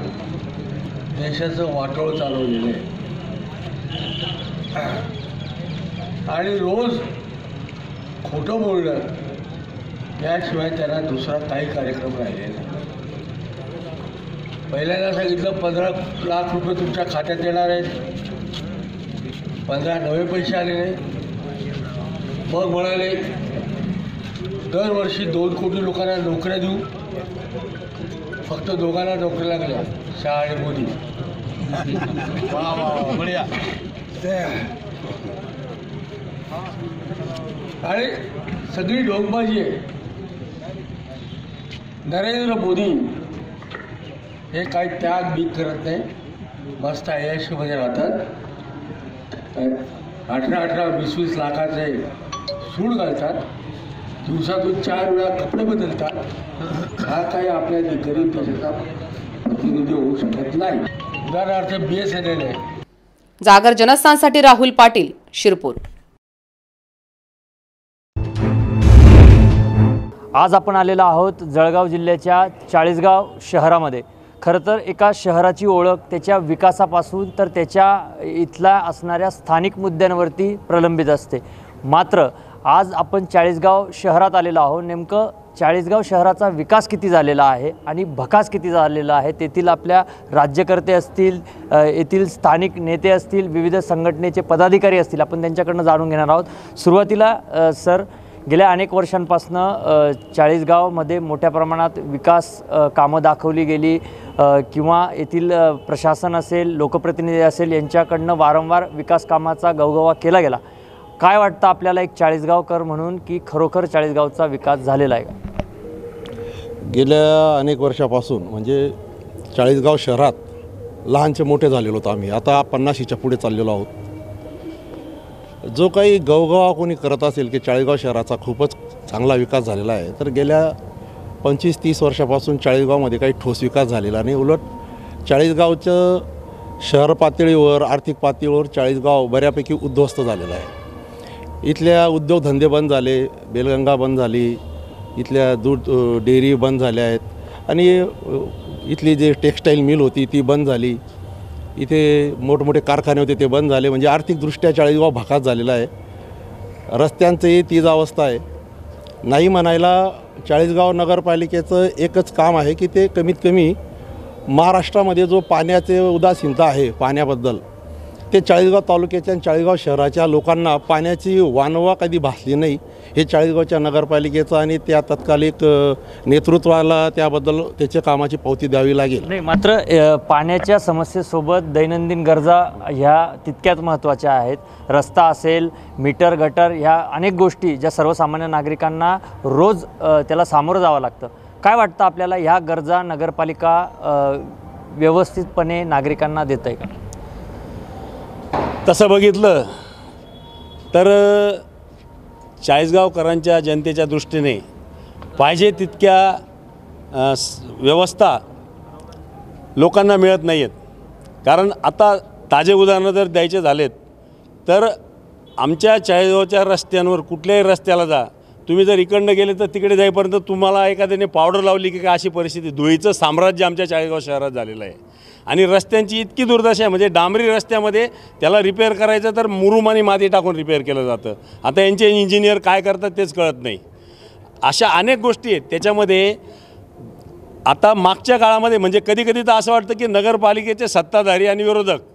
देशाचं वाटोळ चालवलेलं आहे आणि रोज खोटं बोलणं याशिवाय त्यांना दुसरा काही कार्यक्रम राहिलेला नाही. पहिल्यांदा सांगितलं 15 लाख रुपये तुमच्या खात्यात येणार आहेत, 15 नवे पैसे आले नाही. मग म्हणाले दरवर्षी 2 कोटी लोकांना नोकऱ्या देऊ. फक्त दोघांना नोकऱ्या लागल्या, शाह आणि मोदी. बढिया. आणि सगळी ढोंगबाजी आहे. नरेंद्र मोदी हे काही त्याग बीक करत नाही, मस्त ऐशीमध्ये राहतात. 18-18, 20-20 लाखाचे सूड घालतात. दिवसातून 4 वेळा कपडे बदलतात, हा काही आपल्या गरीब देशाचा प्रतिनिधी होऊ शकत नाही. उदाहरणार्थ BSNL आहे. जागर जनस्थानसाठी राहुल पाटील, शिरपूर. आज आपण आलेलो आहोत जळगाव जिल्ह्याच्या चाळीसगाव शहरामध्ये. खरं तर एका शहराची ओळख त्याच्या विकासापासून तर त्याच्या इथल्या असणाऱ्या स्थानिक मुद्द्यांवरती प्रलंबित असते. मात्र आज आपण चाळीसगाव शहरात आलेलो आहोत. नेमकं चाळीसगाव शहराचा विकास किती झालेला आहे आणि भकास किती झालेला आहे, तेथील आपल्या राज्यकर्ते असतील, येथील स्थानिक नेते असतील, विविध संघटनेचे पदाधिकारी असतील, आपण त्यांच्याकडनं जाणून घेणार आहोत. सुरुवातीला सर, गेल्या अनेक वर्षांपासनं चाळीसगावमध्ये मोठ्या प्रमाणात विकास कामं दाखवली गेली किंवा येथील प्रशासन असेल, लोकप्रतिनिधी असेल, यांच्याकडनं वारंवार विकास कामाचा गवगवा केला गेला. काय वाटतं आपल्याला एक चाळीसगावकर म्हणून की खरोखर चाळीसगावचा विकास झालेला आहे का? गेल्या अनेक वर्षापासून म्हणजे चाळीसगाव शहरात लहानचे मोठे झालेलो होतो आम्ही. आता 50च्या पुढे चाललेलो आहोत. जो काही गवगवा कोणी करत असेल की चाळीसगाव शहराचा खूपच चांगला विकास झालेला आहे, तर गेल्या 25-30 वर्षापासून चाळीसगावमध्ये काही ठोस विकास झालेला नाही. उलट चाळीसगावचं शहर पातळीवर, आर्थिक पातळीवर चाळीसगाव बऱ्यापैकी उद्ध्वस्त झालेलं आहे. इथल्या उद्योगधंदे बंद झाले, बेलगंगा बंद झाली, इथल्या दूध डेअरी बंद झाल्या आहेत आणि इथली जे टेक्स्टाईल मिल होती ती बंद झाली. इथे मोठमोठे कारखाने होते ते बंद झाले. म्हणजे आर्थिकदृष्ट्या चाळीसगाव भकास झालेला आहे. रस्त्यांचंही तीच अवस्था आहे. नाही म्हणायला चाळीसगाव नगरपालिकेचं एकच काम आहे की ते कमीत कमी महाराष्ट्रामध्ये जो पाण्याचे उदासीनता आहे पाण्याबद्दल, ते चाळीसगाव तालुक्याच्या आणि चाळीसगाव शहराच्या लोकांना पाण्याची वानवा कधी भासली नाही. हे चाळीसगावच्या नगरपालिकेचं आणि त्या तत्कालिक नेतृत्वाला त्याबद्दल त्याच्या कामाची पावती द्यावी लागेल. नाही, मात्र पाण्याच्या समस्येसोबत दैनंदिन गरजा ह्या तितक्याच महत्त्वाच्या आहेत. रस्ता असेल, मीटर, गटर, ह्या अनेक गोष्टी ज्या सर्वसामान्य नागरिकांना रोज त्याला सामोरं जावं लागतं. काय वाटतं आपल्याला, ह्या गरजा नगरपालिका व्यवस्थितपणे नागरिकांना देत आहे का? तसं बघितलं तर चाळीसगावकरांच्या जनतेच्या दृष्टीने पाहिजे तितक्या व्यवस्था लोकांना मिळत नाही आहेत. कारण आता ताजे उदाहरणं जर द्यायचे झालेत तर आमच्या चाळीसगावच्या रस्त्यांवर कुठल्याही रस्त्याला जा, तुम्ही जर इकडनं गेले तर तिकडे जाईपर्यंत तुम्हाला एखाद्याने पावडर लावली की काय अशी परिस्थिती, धुळीचं साम्राज्य आमच्या चाळीसगाव शहरात झालेलं आहे. आणि रस्त्यांची इतकी दुर्दशा आहे, म्हणजे डांबरी रस्त्यामध्ये त्याला रिपेअर करायचं तर मुरुम आणि माती टाकून रिपेअर केलं जातं. आता यांचे इंजिनियर काय करतात तेच कळत नाही. अशा अनेक गोष्टी आहेत. त्याच्यामध्ये आता मागच्या काळामध्ये म्हणजे कधीकधी तर असं वाटतं की नगरपालिकेचे सत्ताधारी आणि विरोधक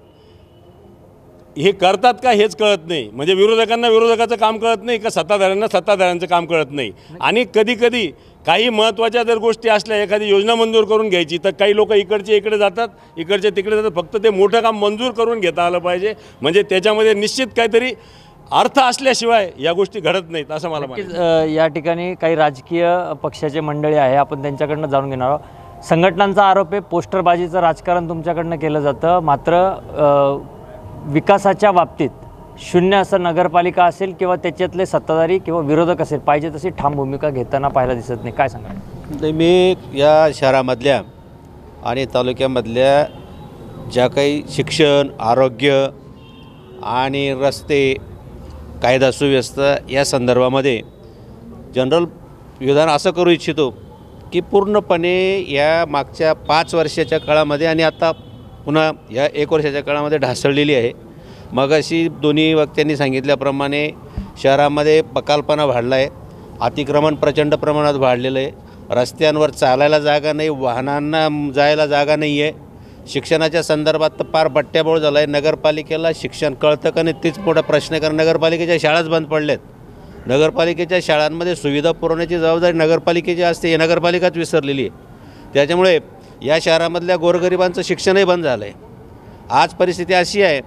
हे करतात का हेच कळत नाही. म्हणजे विरोधकांना विरोधकाचं काम कळत नाही का सत्ताधाऱ्यांना सत्ताधाऱ्यांचं काम कळत नाही. आणि कधीकधी काही महत्त्वाच्या जर गोष्टी असल्या, एखादी योजना मंजूर करून घ्यायची, तर काही लोक इकडचे इकडे जातात, इकडचे तिकडे जातात. फक्त ते मोठं काम मंजूर करून घेता आलं पाहिजे. म्हणजे त्याच्यामध्ये निश्चित काहीतरी अर्थ असल्याशिवाय या गोष्टी घडत नाहीत असं मला वाटतं. या ठिकाणी काही राजकीय पक्षाचे मंडळी आहे, आपण त्यांच्याकडनं जाणून घेणार आहोत. संघटनांचा आरोप आहे पोस्टरबाजीचं राजकारण तुमच्याकडनं केलं जातं. मात्र विकासाच्या बाबतीत शून्य असं नगरपालिका असेल किंवा त्याच्यातले सत्ताधारी किंवा विरोधक असेल पाहिजे तशी ठाम भूमिका घेताना पाहायला दिसत नाही. काय सांगा? मी या शहरामधल्या आणि तालुक्यामधल्या ज्या काही शिक्षण, आरोग्य आणि रस्ते, कायदा सुव्यवस्था या संदर्भामध्ये जनरल विधान असं करू इच्छितो की पूर्णपणे या मागच्या 5 वर्षाच्या काळामध्ये आणि आता पुन्हा या 1 वर्षाच्या काळामध्ये ढासळलेली आहे. मग अशी दोन्ही वक्त्यांनी सांगितल्याप्रमाणे शहरामध्ये बकालपणा वाढला आहे, अतिक्रमण प्रचंड प्रमाणात वाढलेलं आहे, रस्त्यांवर चालायला जागा नाही, वाहनांना जायला जागा नाही आहे. शिक्षणाच्या संदर्भात तर फार बट्ट्याबोळ झाला आहे. नगरपालिकेला शिक्षण कळतं का नाही तीच मोठा प्रश्न आहे. कारण नगरपालिकेच्या शाळाच बंद पडल्यात. नगरपालिकेच्या शाळांमध्ये सुविधा पुरवण्याची जबाबदारी नगरपालिकेची असते, हे नगरपालिकाच विसरलेली आहे. त्याच्यामुळे या शहरामधल्या गोरगरिबांचं शिक्षणही बंद झालं आहे. आज परिस्थिती अशी आहे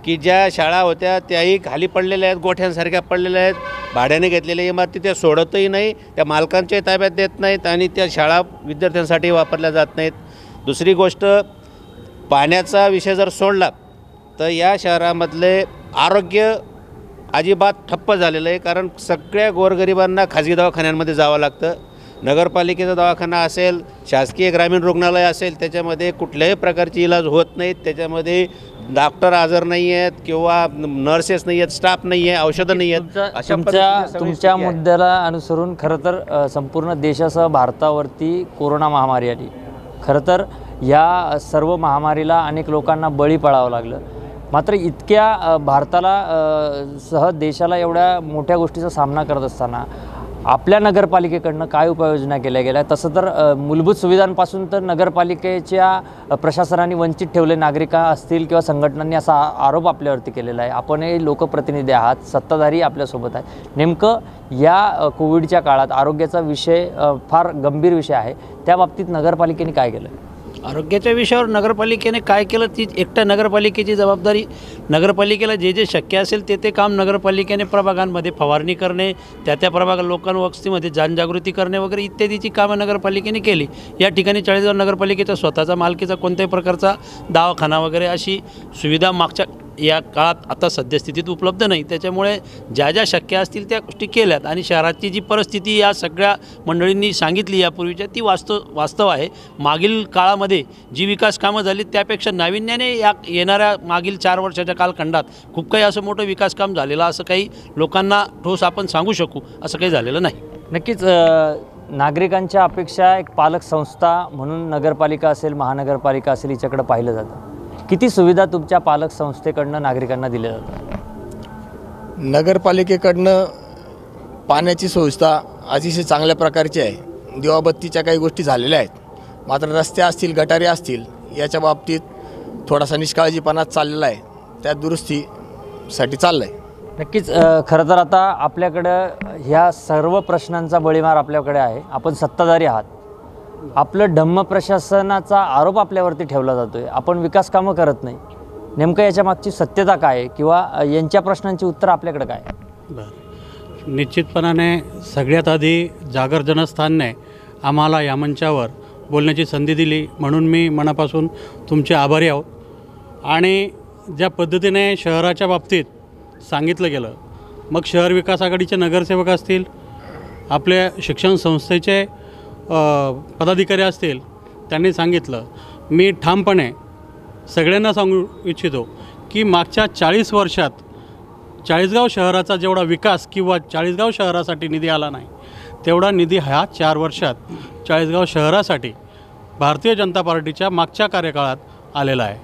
की ज्या शाळा होत्या त्याही खाली पडलेल्या आहेत, गोठ्यांसारख्या पडलेल्या आहेत. भाड्याने घेतलेल्या इमारती त्या सोडतही नाही, त्या मालकांच्याही ताब्यात देत नाहीत आणि त्या शाळा विद्यार्थ्यांसाठी वापरल्या जात नाहीत. दुसरी गोष्ट, पाण्याचा विषय जर सोडला तर या शहरामधले आरोग्य अजिबात ठप्प झालेलं आहे, कारण सगळ्या गोरगरिबांना खाजगी दवाखान्यांमध्ये जावं लागतं. नगरपालिकेचा दवाखाना असेल, शासकीय ग्रामीण रुग्णालय असेल, त्याच्यामध्ये कुठल्याही प्रकारची इलाज होत नाहीत. त्याच्यामध्ये डॉक्टर हजर नाही आहेत किंवा नर्सेस नाही आहेत, स्टाफ नाही आहे, औषधं नाही आहेत. तुमच्या मुद्द्याला अनुसरून खरं तर संपूर्ण देशासह भारतावरती कोरोना महामारी आली. खरं तर या सर्व महामारीला अनेक लोकांना बळी पडावं लागलं. मात्र इतक्या भारताला सह देशाला एवढ्या मोठ्या गोष्टीचा सामना करत असताना आपल्या नगरपालिकेकडनं काय उपाययोजना केल्या गेल्या? तसं तर मूलभूत सुविधांपासून तर नगरपालिकेच्या प्रशासनाने वंचित ठेवले नागरिक असतील किंवा संघटनांनी असा आरोप आपल्यावरती केलेला आहे. आपणही लोकप्रतिनिधी आहात, सत्ताधारी आपल्यासोबत आहे. नेमकं या कोविडच्या काळात आरोग्याचा विषय फार गंभीर विषय आहे, त्या बाबतीत नगरपालिकेने काय केलं? आरोग्याच्या विषयावर नगरपालिकेने काय केलं ती एकट्या नगरपालिकेची जबाबदारी. नगरपालिकेला जे जे शक्य असेल ते काम नगरपालिकेने प्रभागांमध्ये फवारणी करणे, त्या प्रभाग लोकांवस्तीमध्ये जनजागृती करणे वगैरे इत्यादीची कामं नगरपालिकेने केली. या ठिकाणी चाळीसगाव नगरपालिकेचा स्वतःचा मालकीचा कोणत्याही प्रकारचा दवाखाना वगैरे अशी सुविधा मागच्या या काळात आता सद्यस्थितीत उपलब्ध नाही. त्याच्यामुळे ज्या ज्या शक्य असतील त्या गोष्टी केल्यात आणि शहराची जी परिस्थिती या सगळ्या मंडळींनी सांगितली यापूर्वीच्या ती वास्तव आहे. मागील काळामध्ये जी विकास कामं झाली त्यापेक्षा नाविन्याने या येणाऱ्या मागील 4 वर्षाच्या कालखंडात खूप काही असं मोठं विकास काम झालेलं असं काही लोकांना ठोस आपण सांगू शकू असं काही झालेलं नाही. नक्कीच नागरिकांच्या अपेक्षा एक पालक संस्था म्हणून नगरपालिका असेल, महानगरपालिका असेल, हिच्याकडे पाहिलं जातं. किती सुविधा तुमच्या पालक संस्थेकडनं नागरिकांना दिल्या जातात? नगरपालिकेकडनं पाण्याची सुविधा अतिशय चांगल्या प्रकारची आहे. दिवाबत्तीच्या काही गोष्टी झालेल्या आहेत, मात्र रस्ते असतील, गटारे असतील, याच्या बाबतीत थोडासा निष्काळजीपणा चाललेला आहे. त्या दुरुस्तीसाठी चाललं आहे. नक्कीच खरं तर आता आपल्याकडं ह्या सर्व प्रश्नांचा बळीमार आपल्याकडे आहे. आपण सत्ताधारी आहात. आपलं ढम्म प्रशासनाचा आरोप आपल्यावरती ठेवला जातो आहे. आपण विकास कामं करत नाही. नेमकं याच्या मागची सत्यता काय आहे किंवा यांच्या प्रश्नांची उत्तर आपल्याकडे काय? बरं, निश्चितपणाने सगळ्यात आधी जागर जनस्थानने आम्हाला या मंचावर बोलण्याची संधी दिली म्हणून मी मनापासून तुमचे आभारी आहोत. आणि ज्या पद्धतीने शहराच्या बाबतीत सांगितलं गेलं, मग शहर विकास आघाडीचे नगरसेवक असतील, आपल्या शिक्षण संस्थेचे पदाधिकारी असतील, त्यांनी सांगितलं. मी ठामपणे सगळ्यांना सांगू इच्छितो की मागच्या 40 वर्षात चाळीसगाव शहराचा जेवढा विकास किंवा चाळीसगाव शहरासाठी निधी आला नाही तेवढा निधी ह्या 4 वर्षात चाळीसगाव शहरासाठी भारतीय जनता पार्टीच्या मागच्या कार्यकाळात आलेला आहे.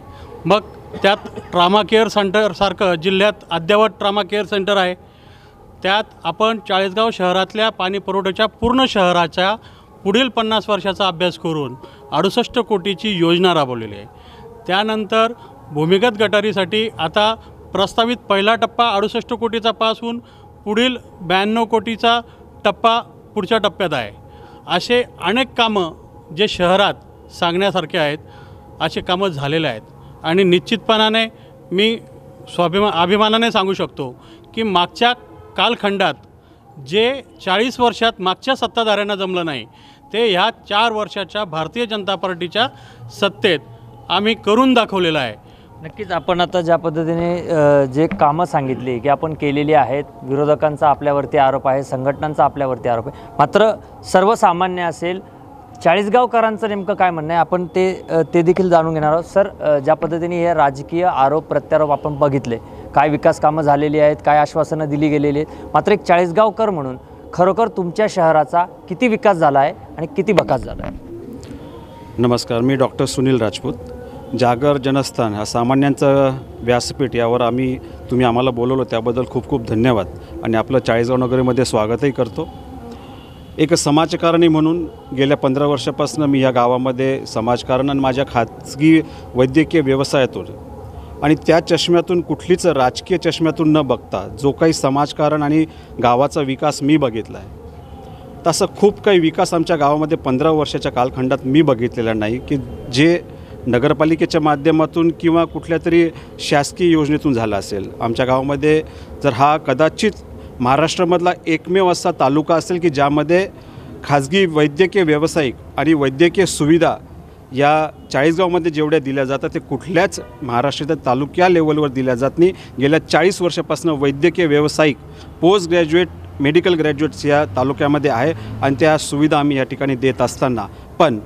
मग त्यात ट्रामा केअर सेंटरसारखं जिल्ह्यात अद्ययावत ट्रामा केअर सेंटर आहे. त्यात आपण चाळीसगाव शहरातल्या पाणी पुरवठ्याच्या पूर्ण शहराच्या पुढील 50 वर्षाचा अभ्यास करून 68 कोटीची योजना राबवलेली आहे. त्यानंतर भूमिगत गटारीसाठी आता प्रस्तावित पहिला टप्पा 68 कोटीचा पास होऊन पुढील 92 कोटीचा टप्पा पुढच्या टप्प्यात आहे. असे अनेक कामं जे शहरात सांगण्यासारखे आहेत असे कामं झालेले आहेत. आणि निश्चितपणाने मी अभिमानाने सांगू शकतो की मागच्या कालखंडात जे 40 वर्षात मागच्या सत्ताधाऱ्यांना जमलं नाही ते ह्या 4 वर्षाच्या भारतीय जनता पार्टीच्या सत्तेत आम्ही करून दाखवलेलं आहे. नक्कीच आपण आता ज्या पद्धतीने जे कामं सांगितली की आपण केलेली आहेत, विरोधकांचा आपल्यावरती आरोप आहे, संघटनांचा आपल्यावरती आरोप आहे, मात्र सर्वसामान्य असेल, चाळीसगावकरांचं नेमकं काय म्हणणं आहे आपण ते देखील जाणून घेणार आहोत. सर, ज्या पद्धतीने हे राजकीय आरोप प्रत्यारोप आपण बघितले, काय विकास कामं झालेली आहेत, काय आश्वासनं दिली गेलेली आहेत, मात्र एक चाळीसगावकर म्हणून खरोखर तुमच्या शहराचा किती विकास झाला आहे आणि किती बकास झाला आहे? नमस्कार, मी डॉक्टर सुनील राजपूत. जागर जनस्थान हा सामान्यांचं व्यासपीठ यावर तुम्ही आम्हाला बोलवलं त्याबद्दल खूप खूप धन्यवाद आणि आपलं चाळीसगाव नगरीमध्ये स्वागतही करतो. एक समाजकारणी म्हणून गेल्या 15 वर्षापासून मी या गावामध्ये समाजकारण आणि माझ्या खाजगी वैद्यकीय व्यवसायातून आणि त्या चष्म्यातून कुठलीच राजकीय चष्म्यातून न बघता जो काही समाजकारण आणि गावाचा विकास मी बघितला आहे तसं खूप काही विकास आमच्या गावामध्ये 15 वर्षाच्या कालखंडात मी बघितलेला नाही की जे नगरपालिकेच्या माध्यमातून किंवा कुठल्या तरी शासकीय योजनेतून झाला असेल. आमच्या गावामध्ये जर हा कदाचित महाराष्ट्रामधला एकमेव असा तालुका असेल की ज्यामध्ये खाजगी वैद्यकीय व्यावसायिक आणि वैद्यकीय सुविधा या चाळीसगावमध्ये जेवढ्या दिल्या जातात ते कुठल्याच महाराष्ट्राच्या तालुक्या लेवलवर दिल्या जात नाही. गेल्या 40 वर्षापासून वैद्यकीय व्यावसायिक पोस्ट ग्रॅज्युएट मेडिकल ग्रॅज्युएट्स या तालुक्यामध्ये आहे आणि त्या सुविधा आम्ही या ठिकाणी देत असताना पण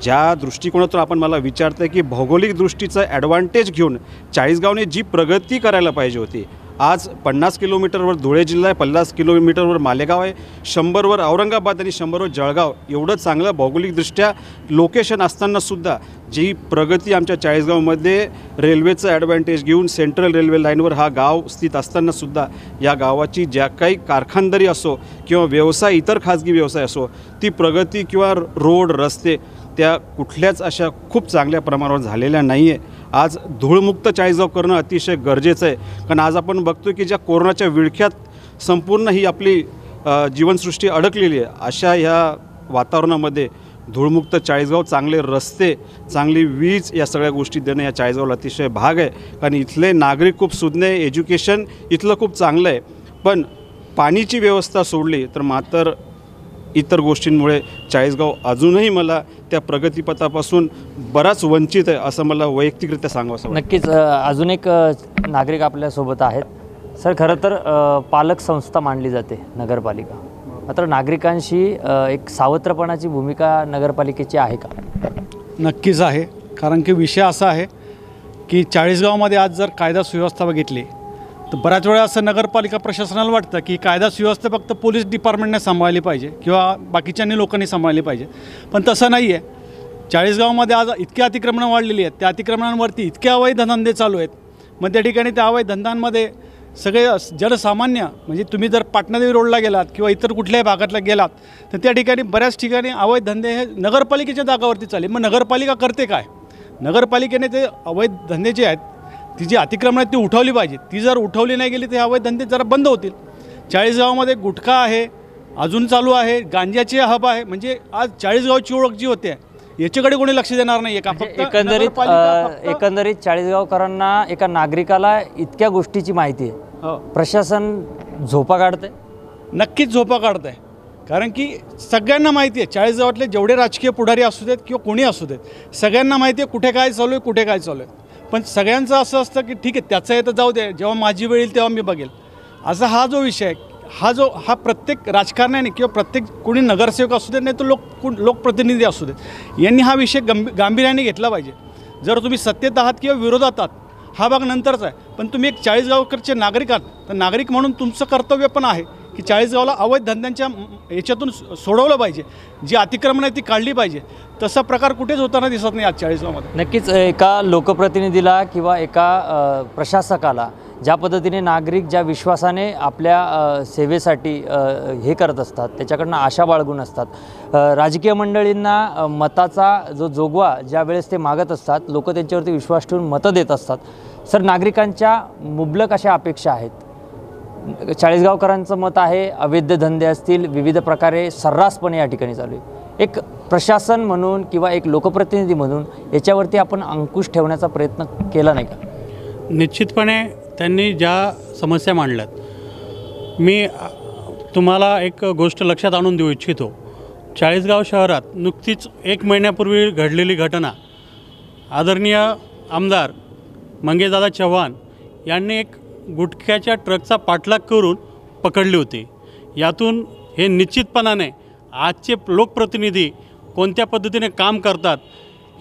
ज्या दृष्टिकोनातून आपण मला विचारतं की भौगोलिक दृष्टीचं ॲडव्हान्टेज घेऊन चाळीसगावने जी प्रगती करायला पाहिजे होती, आज 50 किलोमीटरवर धुळे जिल्हा आहे, 50 किलोमीटरवर मालेगाव आहे, 100वर औरंगाबाद आणि 100वर जळगाव, एवढं चांगलं भौगोलिकदृष्ट्या लोकेशन असतानासुद्धा जी प्रगती आमच्या चाळीसगावमध्ये रेल्वेचं ॲडव्हान्टेज घेऊन सेंट्रल रेल्वे लाईनवर हा गाव स्थित असतानासुद्धा या गावाची ज्या काही कारखानदारी असो किंवा व्यवसाय इतर खाजगी व्यवसाय असो ती प्रगती किंवा रोड रस्ते त्या कुठल्याच अशा खूप चांगल्या प्रमाणावर झालेल्या नाही आहे. आज धूळमुक्त चाळीसगाव करणं अतिशय गरजेचं आहे, कारण आज आपण बघतो की ज्या कोरोनाच्या विळख्यात संपूर्ण ही आपली जीवनसृष्टी अडकलेली आहे, अशा ह्या वातावरणामध्ये धूळमुक्त चाळीसगाव, चांगले रस्ते, चांगली वीज या सगळ्या गोष्टी देणं या चाळीसगावला अतिशय भाग आहे. कारण इथले नागरिक खूप सुज्ञ आहे, एज्युकेशन इथलं खूप चांगलं आहे, पण पाणीची व्यवस्था सोडली तर मात्र इतर गोष्टींमुळे चाळीसगाव अजूनही मला त्या प्रगतीपथापासून बराच वंचित आहे असं मला वैयक्तिकरित्या सांगावं वाटतं. नक्कीच अजून एक नागरिक आपल्यासोबत आहेत. सर, खरं तर पालक संस्था मानली जाते नगरपालिका, मात्र नागरिकांशी एक सावत्रपणाची भूमिका नगरपालिकेची आहे का? नक्कीच आहे, कारण की विषय असा आहे की चाळीसगावमध्ये आज जर कायदा सुव्यवस्था बघितली तर बऱ्याच वेळा असं नगरपालिका प्रशासनाला वाटतं की कायदा सुव्यवस्था फक्त पोलीस डिपार्टमेंटने सांभाळली पाहिजे किंवा बाकीच्यांनी लोकांनी सांभाळली पाहिजे, पण तसं नाही आहे. चाळीसगावमध्ये आज इतकी अतिक्रमणं वाढलेली आहेत, त्या अतिक्रमणांवरती इतके अवैध धंदे चालू आहेत. मग त्या ठिकाणी त्या अवैध धंद्यांमध्ये सगळे जनसामान्य म्हणजे तुम्ही जर पाटणादेवी रोडला गेलात किंवा इतर कुठल्याही भागातला गेलात तर त्या ठिकाणी बऱ्याच ठिकाणी अवैध धंदे हे नगरपालिकेच्या जागावरती चालले. मग नगरपालिका करते काय? नगरपालिकेने ते अवैध धंदे जे आहेत, ती जी अतिक्रमणं ती उठवली पाहिजे. ती जर उठवली नाही गेली तर हे अवैध धंदे जरा बंद होतील. चाळीसगावमध्ये गुटखा आहे, अजून चालू आहे, गांजाची हब आहे. म्हणजे आज चाळीसगावची ओळख जी होते याच्याकडे कोणी लक्ष देणार नाही आहे का? फक्त एकंदरीत चाळीसगावकरांना, एका नागरिकाला इतक्या गोष्टीची माहिती आहे, प्रशासन झोपा काढतंय? नक्कीच झोपा काढत आहे, कारण की सगळ्यांना माहिती आहे, चाळीसगावातले जेवढे राजकीय पुढारी असू देत किंवा कोणी असू देत, सगळ्यांना माहिती आहे कुठे काय चालू आहे, कुठे काय चालू आहे. पण सगळ्यांचं असं असतं की ठीक आहे त्याचं आहे तर जाऊ दे, जेव्हा माझी वेळ येईल तेव्हा मी बघेल. असा हा जो विषय आहे, हा प्रत्येक राजकारण्याने किंवा प्रत्येक कोणी नगरसेवक असू देत, नाही तर लोकप्रतिनिधी असू देत, यांनी हा विषय गांभीर्याने घेतला पाहिजे. जर तुम्ही सत्तेत आहात किंवा विरोधात आहात हा भाग नंतरचा आहे, पण तुम्ही एक चाळीसगावकरचे नागरिक आहात तर नागरिक म्हणून तुमचं कर्तव्य पण आहे की चाळीसगावला अवैध धंद्यांच्या याच्यातून सोडवलं पाहिजे, जी अतिक्रमण आहे ती काढली पाहिजे. तसा प्रकार कुठेच होताना दिसत नाही आज चाळीसगावमध्ये. नक्कीच एका लोकप्रतिनिधीला किंवा एका प्रशासकाला ज्या पद्धतीने नागरिक ज्या विश्वासाने आपल्या सेवेसाठी हे करत असतात, त्याच्याकडनं आशा बाळगून असतात, राजकीय मंडळींना मताचा जो जोगवा ज्या वेळेस ते मागत असतात, लोक त्यांच्यावरती विश्वास ठेवून मतं देत असतात. सर, नागरिकांच्या मुबलक अशा अपेक्षा आहेत. चाळीसगावकरांचं मत आहे अवैध धंदे असतील, विविध प्रकारे सर्रासपणे या ठिकाणी चालू आहे. एक प्रशासन म्हणून किंवा एक लोकप्रतिनिधी म्हणून याच्यावरती आपण अंकुश ठेवण्याचा प्रयत्न केला नाही का? निश्चितपणे त्यांनी ज्या समस्या मांडल्यात, मी तुम्हाला एक गोष्ट लक्षात आणून देऊ इच्छितो. चाळीसगाव शहरात नुकतीच 1 महिन्यापूर्वी घडलेली घटना, आदरणीय आमदार मंगेशदादा चव्हाण यांनी एक गुटख्याच्या ट्रकचा पाठलाग करून पकडली होती. यातून हे निश्चितपणाने आजचे लोकप्रतिनिधी कोणत्या पद्धतीने काम करतात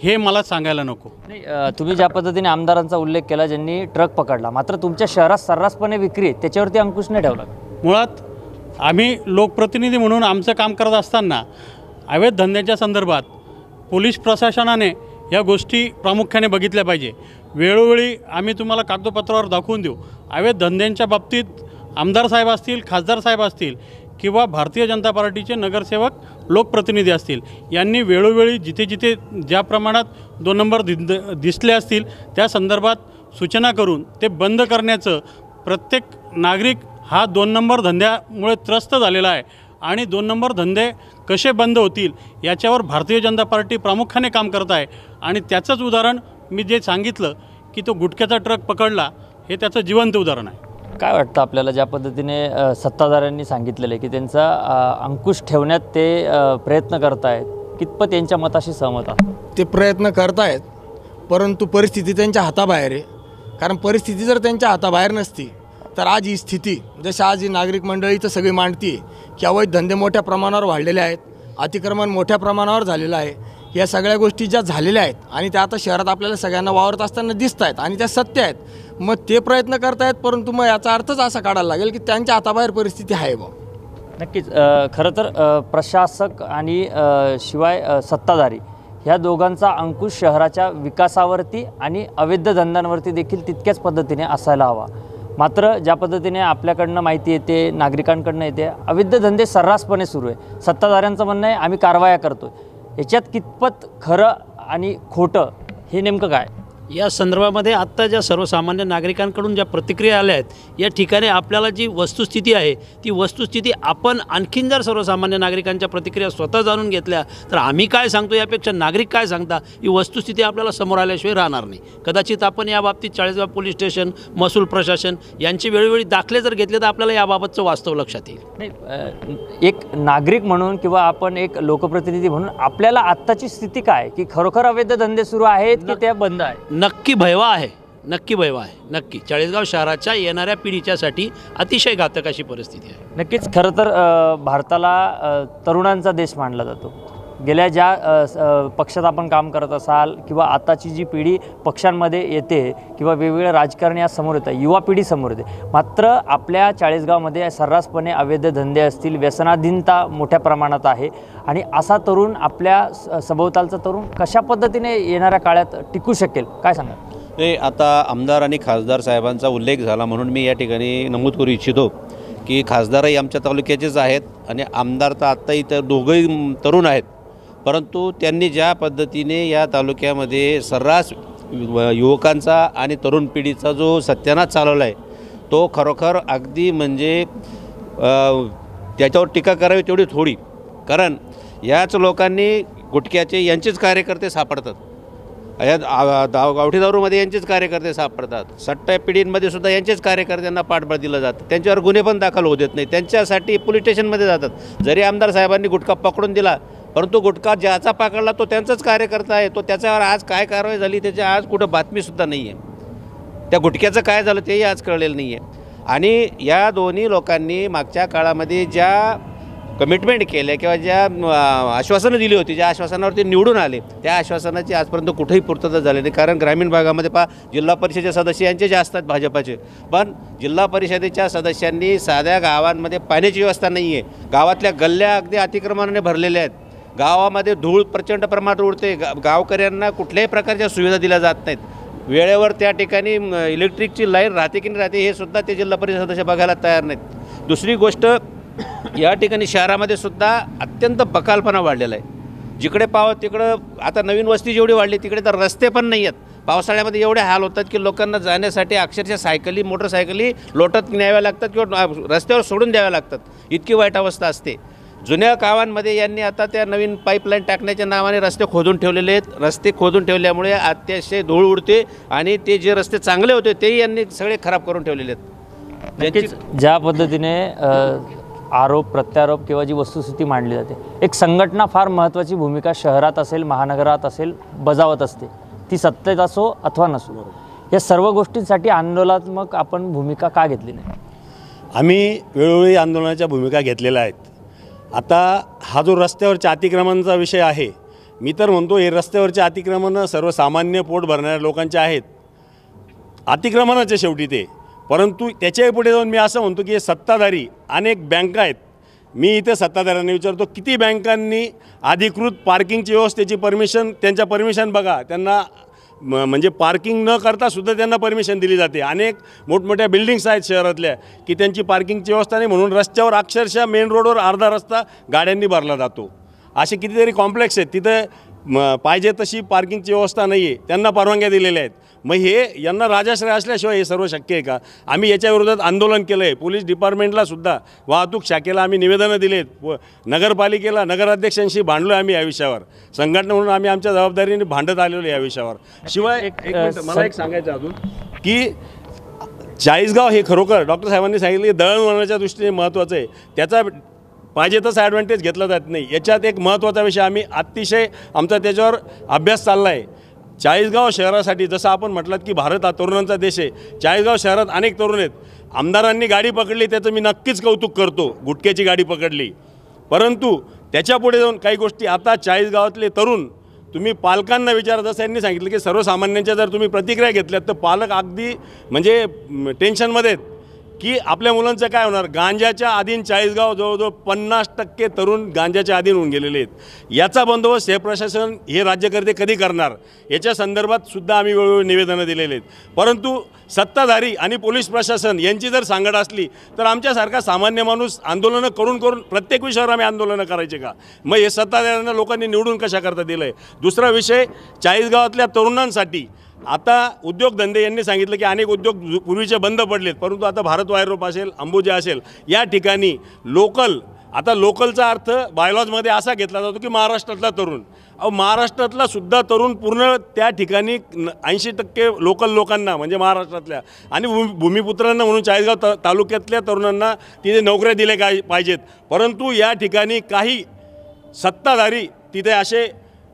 हे मला सांगायला नको. नाही, तुम्ही ज्या पद्धतीने आमदारांचा उल्लेख केला ज्यांनी ट्रक पकडला, मात्र तुमच्या शहरात सर्रासपणे विक्री आहे त्याच्यावरती अंकुश नाही ठेवला. मुळात आम्ही लोकप्रतिनिधी म्हणून आमचं काम करत असताना अवैध धंद्याच्या संदर्भात पोलीस प्रशासनाने या गोष्टी प्रामुख्याने बघितल्या पाहिजे. वेळोवेळी आम्ही तुम्हाला कागदपत्रावर दाखवून देऊ. अवैध धंद्यांच्या बाबतीत आमदार साहेब असतील, खासदार साहेब असतील किंवा भारतीय जनता पार्टीचे नगरसेवक लोकप्रतिनिधी असतील, यांनी वेळोवेळी जिथे जिथे ज्या प्रमाणात 2 नंबर दिसले असतील त्या संदर्भात सूचना करून ते बंद करण्याचं, प्रत्येक नागरिक हा 2 नंबर धंद्यामुळे त्रस्त झालेला आहे आणि 2 नंबर धंदे कसे बंद होतील याच्यावर भारतीय जनता पार्टी प्रामुख्याने काम करत आहे. आणि त्याचंच उदाहरण मी जे सांगितलं की तो गुटख्याचा ट्रक पकडला, हे त्याचं जिवंत उदाहरण आहे. काय वाटतं आपल्याला ज्या पद्धतीने सत्ताधाऱ्यांनी सांगितलेलं आहे की त्यांचा अंकुश ठेवण्यात ते प्रयत्न करत आहेत, कितपत यांच्या मताशी सहमत आहात? ते प्रयत्न करतायत, परंतु परिस्थिती त्यांच्या हाताबाहेर आहे. कारण परिस्थिती जर त्यांच्या हाताबाहेर नसती तर आज ही स्थिती, जशी आज ही नागरिक मंडळी तर सगळी मांडती की अवैध धंदे मोठ्या प्रमाणावर वाढलेले आहेत, अतिक्रमण मोठ्या प्रमाणावर झालेलं आहे, या सगळ्या गोष्टी ज्या झालेल्या आहेत आणि त्या आता शहरात आपल्याला सगळ्यांना वावरत असताना दिसत आहेत आणि त्या सत्य आहेत. मग ते प्रयत्न करतायत, परंतु मग याचा अर्थच असा काढायला लागेल की त्यांच्या हाताबाहेर परिस्थिती आहे बा. नक्कीच. खरं तर प्रशासक आणि शिवाय सत्ताधारी ह्या दोघांचा अंकुश शहराच्या विकासावरती आणि अवैध धंद्यांवरती देखील तितक्याच पद्धतीने असायला हवा. मात्र ज्या पद्धतीने आपल्याकडनं माहिती येते, नागरिकांकडनं येते, अवैध धंदे सर्रासपणे सुरू आहे. सत्ताधाऱ्यांचं म्हणणं आहे आम्ही कारवाया करतो. याच्यात कितपत खरं आणि खोटं हे नेमकं काय? या संदर्भामध्ये आत्ता ज्या सर्वसामान्य नागरिकांकडून ज्या प्रतिक्रिया आल्या आहेत, या ठिकाणी आपल्याला जी वस्तुस्थिती आहे ती वस्तुस्थिती आपण आणखीन जर सर्वसामान्य नागरिकांच्या प्रतिक्रिया स्वतः जाणून घेतल्या तर आम्ही काय सांगतो यापेक्षा नागरिक काय सांगता ही वस्तुस्थिती आपल्याला समोर आल्याशिवाय राहणार नाही. कदाचित आपण याबाबतीत चाळीसगाव पोलीस स्टेशन, महसूल प्रशासन यांचे वेळोवेळी दाखले जर घेतले तर आपल्याला याबाबतचं वास्तव लक्षात येईल. नाही, एक नागरिक म्हणून किंवा आपण एक लोकप्रतिनिधी म्हणून आपल्याला आत्ताची स्थिती काय, की खरोखर अवैध धंदे सुरू आहेत की त्या बंद आहेत? नक्की भयवा आहे, नक्की भयवा आहे. नक्की चाळीसगाव शहराच्या येणाऱ्या पिढीच्यासाठी अतिशय घातक अशी परिस्थिती आहे. नक्कीच. खरं तर भारताला तरुणांचा देश मानला जातो. गेल्या ज्या पक्षात आपण काम करत असाल किंवा आताची जी पिढी पक्षांमध्ये येते किंवा वेगवेगळ्या राजकारणी आज समोर येतात, युवा पिढी समोर येते. मात्र आपल्या चाळीसगावमध्ये सर्रासपणे अवैध धंदे असतील, व्यसनाधीनता मोठ्या प्रमाणात आहे आणि असा तरुण, आपल्या सभोवतालचा तरुण कशा पद्धतीने येणाऱ्या काळात टिकू शकेल, काय सांगा? ते आता आमदार आणि खासदार साहेबांचा उल्लेख झाला म्हणून मी या ठिकाणी नमूद करू इच्छितो की खासदारही आमच्या तालुक्याचेच आहेत आणि आमदार तर आत्ता इतर दोघंही तरुण आहेत. परंतु त्यांनी ज्या पद्धतीने या तालुक्यामध्ये सर्रास युवकांचा आणि तरुण पिढीचा जो सत्यानाश चालवला आहे तो खरोखर अगदी म्हणजे त्याच्यावर टीका करावी तेवढी थोडी. कारण याच लोकांनी गुटख्याचे यांचेच कार्यकर्ते सापडतात, या गावठी दारूमध्ये यांचेच कार्यकर्ते सापडतात, सट्टा पिढींमध्ये सुद्धा यांचेच कार्यकर्त्यांना पाठबळ दिलं जातं, त्यांच्यावर गुन्हे पण दाखल होत नाही, त्यांच्यासाठी पोलीस स्टेशनमध्ये जातात. जरी आमदार साहेबांनी गुटखा पकडून दिला परंतु गुटखा ज्याचा पकडला तो त्यांचाच कार्यकर्ता आहे, तो त्याच्यावर आज काय कारवाई झाली त्याची आज कुठं बातमीसुद्धा नाही आहे. त्या गुटख्याचं काय झालं तेही आज कळलेलं नाही आहे. आणि या दोन्ही लोकांनी मागच्या काळामध्ये ज्या कमिटमेंट केल्या किंवा ज्या आश्वासनं दिली होती, ज्या आश्वासनावरती निवडून आले, त्या आश्वासनाची आजपर्यंत कुठेही पूर्तता झाली नाही. कारण ग्रामीण भागामध्ये जिल्हा परिषदेचे सदस्य यांचे जे असतात भाजपाचे, पण जिल्हा परिषदेच्या सदस्यांनी साध्या गावांमध्ये पाण्याची व्यवस्था नाही आहे. गावातल्या गल्ल्या अगदी अतिक्रमणाने भरलेल्या आहेत. गावामध्ये धूळ प्रचंड प्रमाणात उडते. गावकऱ्यांना कुठल्याही प्रकारच्या सुविधा दिल्या जात नाहीत. वेळेवर त्या ठिकाणी इलेक्ट्रिकची लाईन राहते की नाही राहते हे सुद्धा ते जिल्हा परिषद सदस्य बघायला तयार नाहीत. दुसरी गोष्ट, या ठिकाणी शहरामध्ये सुद्धा अत्यंत बकालपणा वाढलेला आहे. जिकडे पाव तिकडं आता नवीन वस्ती जेवढी वाढली तिकडे तर रस्ते पण नाही आहेत. पावसाळ्यामध्ये एवढे हाल होतात की लोकांना जाण्यासाठी अक्षरशः सायकली, मोटरसायकली लोटत न्याव्या लागतात किंवा रस्त्यावर सोडून द्याव्या लागतात. इतकी वाईट अवस्था असते. जुन्या गावांमध्ये यांनी आता त्या नवीन पाईपलाईन टाकण्याच्या नावाने रस्ते खोदून ठेवलेले आहेत. रस्ते खोदून ठेवल्यामुळे अतिशय धूळ उडते आणि ते जे रस्ते चांगले होते तेही यांनी सगळे खराब करून ठेवलेले आहेत. नक्कीच. ज्या पद्धतीने आरोप प्रत्यारोप किंवा जी वस्तुस्थिती मांडली जाते, एक संघटना फार महत्त्वाची भूमिका शहरात असेल, महानगरात असेल, बजावत असते. ती सत्तेत असो अथवा नसो. या सर्व गोष्टींसाठी आंदोलनात्मक आपण भूमिका का घेतली नाही? आम्ही वेळोवेळी आंदोलनाच्या भूमिका घेतलेल्या आहेत. आता हा जो रस्त्यावरच्या अतिक्रमणाचा विषय आहे, मी तर म्हणतो हे रस्त्यावरचे अतिक्रमणं सर्वसामान्य पोट भरणाऱ्या लोकांचे आहेत. अतिक्रमणाचे शेवटी ते. परंतु त्याच्याही पुढे जाऊन मी असं म्हणतो की हे सत्ताधारी अनेक बँका आहेत. मी इथे सत्ताधाऱ्यांना विचारतो किती बँकांनी अधिकृत पार्किंगची व्यवस्थेची त्यांच्या परमिशन बघा. त्यांना म्हणजे पार्किंग न करता सुद्धा त्यांना परमिशन दिली जाते. अनेक मोठमोठ्या बिल्डिंग्स आहेत शहरातल्या की त्यांची पार्किंगची व्यवस्था नाही म्हणून रस्त्यावर अक्षरशः मेन रोडवर अर्धा रस्ता गाड्यांनी भरला जातो. असे कितीतरी कॉम्प्लेक्स आहेत तिथं पाहिजे तशी पार्किंगची व्यवस्था नाही आहे, त्यांना परवानग्या दिलेल्या आहेत. मग हे यांना राजाश्रय असल्याशिवाय हे सर्व शक्य आहे का? आम्ही याच्या विरोधात आंदोलन केलं आहे. पोलीस डिपार्टमेंटला सुद्धा, वाहतूक शाखेला आम्ही निवेदनं दिलेत. नगरपालिकेला, नगराध्यक्षांशी भांडलो आम्ही या विषयावर. संघटना म्हणून आम्ही आमच्या जबाबदारीने भांडत आलेलो या विषयावर. शिवाय मला एक सांगायचं अजून की चाळीसगाव हे खरोखर डॉक्टर साहेबांनी सांगितलं की दळणवळणाच्या दृष्टीने महत्त्वाचं आहे. त्याचा पाहिजे तसा ॲडव्हान्टेज घेतला जात नाही. याच्यात एक महत्त्वाचा विषय आम्ही अतिशय आमचा त्याच्यावर अभ्यास चालला आहे. चाळीसगाव शहरासाठी जसं आपण म्हटलं की भारत हा तरुणांचा देश आहे, चाळीसगाव शहरात अनेक तरुण आहेत. आमदारांनी गाडी पकडली त्याचं मी नक्कीच कौतुक करतो, गुटख्याची गाडी पकडली. परंतु त्याच्यापुढे जाऊन काही गोष्टी आता चाळीसगावातले तरुण तुम्ही पालकांना विचारत असं यांनी सांगितलं की सर्वसामान्यांच्या जर तुम्ही प्रतिक्रिया घेतल्यात तर पालक अगदी म्हणजे टेन्शनमध्ये आहेत की आपल्या मुलांचं काय होणार. गांजाच्या अधीन चाळीसगाव जवळजवळ 50% तरुण गांजाच्या अधीन होऊन गेलेले आहेत. याचा बंदोबस्त हे प्रशासन हे राज्यकर्ते कधी करणार याच्या संदर्भात सुद्धा आम्ही वेळोवेळी निवेदनं दिलेले आहेत. परंतु सत्ताधारी आणि पोलीस प्रशासन यांची जर सांगड असली तर आमच्यासारखा सामान्य माणूस आंदोलनं करून प्रत्येक विषयावर आम्ही आंदोलनं करायचे का. मग हे सत्ताधाऱ्यांना लोकांनी निवडून कशा करता दिलं आहे. दुसरा विषय चाळीसगावातल्या तरुणांसाठी आता उद्योगधंदे यांनी सांगितलं की अनेक उद्योग पूर्वीचे बंद पडलेत, परंतु आता भारत वायरोप असेल, अंबुजा असेल या ठिकाणी आता लोकलचा अर्थ बायलॉजमध्ये असा घेतला जातो की महाराष्ट्रातला तरुण. महाराष्ट्रातला सुद्धा तरुण पूर्ण त्या ठिकाणी 80% लोकल लोकांना म्हणजे महाराष्ट्रातल्या आणि भूमिपुत्रांना म्हणून चाळीसगाव तालुक्यातल्या तरुणांना तिथे नोकऱ्या दिल्या पाहिजेत. परंतु या ठिकाणी काही सत्ताधारी तिथे असे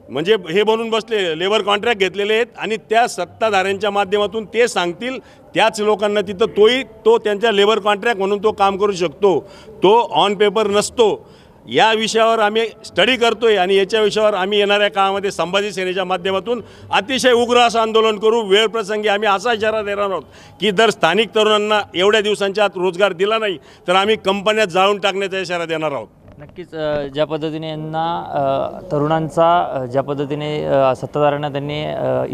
म्हणजे हे बनून बसले, लेबर कॉन्ट्रॅक्ट घेतलेले आहेत आणि त्या सत्ताधाऱ्यांच्या माध्यमातून ते सांगतील त्याच लोकांना तिथं तो त्यांच्या लेबर कॉन्ट्रॅक्ट म्हणून तो काम करू शकतो, तो ऑन पेपर नसतो. या विषयावर आम्ही स्टडी करतोय आणि याच्या विषयावर आम्ही येणाऱ्या काळामध्ये संभाजी सेनेच्या माध्यमातून अतिशय उग्र असं आंदोलन करू. वेळ प्रसंगी आम्ही असा इशारा देणार आहोत की जर स्थानिक तरुणांना एवढ्या दिवसांच्या आत रोजगार दिला नाही तर आम्ही कंपन्यात जाळून टाकण्याचा इशारा देणार आहोत. नक्कीच ज्या पद्धतीने यांना तरुणांचा ज्या पद्धतीने सत्ताधाऱ्यांना त्यांनी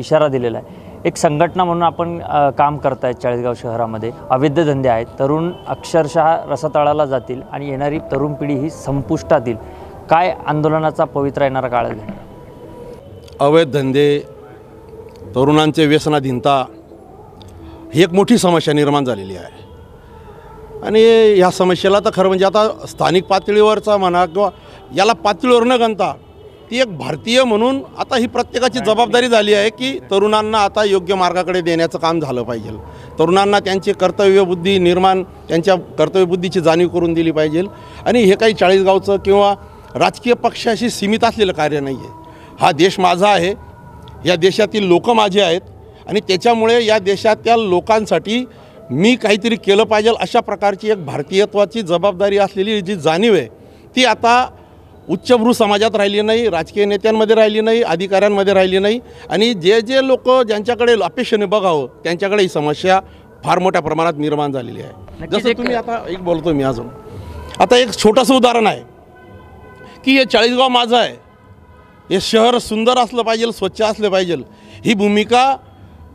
इशारा दिलेला आहे, एक संघटना म्हणून आपण काम करतायत चाळीसगाव शहरामध्ये. अवैध धंदे आहेत, तरुण अक्षरशः रसातळाला जातील आणि येणारी तरुण पिढी ही संपुष्टात येईल. काय आंदोलनाचा पवित्रा येणारा काळ आहे? अवैध धंदे, तरुणांचे व्यसनाधीनता ही एक मोठी समस्या निर्माण झालेली आहे आणि ह्या समस्येला तर खरं म्हणजे आता स्थानिक पातळीवरचा म्हणा किंवा याला पातळीवर न गणता ती एक भारतीय म्हणून आता ही प्रत्येकाची जबाबदारी झाली आहे की तरुणांना आता योग्य मार्गाकडे देण्याचं काम झालं पाहिजे. तरुणांना त्यांची कर्तव्यबुद्धी त्यांच्या कर्तव्यबुद्धीची जाणीव करून दिली पाहिजे. आणि हे काही चाळीसगावचं किंवा राजकीय पक्षाशी सीमित असलेलं कार्य नाही आहे. हा देश माझा आहे, या देशातील लोक माझे आहेत आणि त्याच्यामुळे या देशातल्या लोकांसाठी मी काहीतरी केलं पाहिजे अशा प्रकारची एक भारतीयत्वाची जबाबदारी असलेली जी जाणीव आहे ती आता उच्चभ्रू समाजात राहिली नाही, राजकीय नेत्यांमध्ये राहिली नाही, अधिकाऱ्यांमध्ये राहिली नाही. आणि जे लोक ज्यांच्याकडे अपेक्षेने बघावं त्यांच्याकडे ही समस्या फार मोठ्या प्रमाणात निर्माण झालेली आहे. जसं तुम्ही आता एक बोलतो मी अजून आता एक छोटंसं उदाहरण आहे की हे चाळीसगाव माझं आहे, हे शहर सुंदर असलं पाहिजे, स्वच्छ असलं पाहिजे, ही भूमिका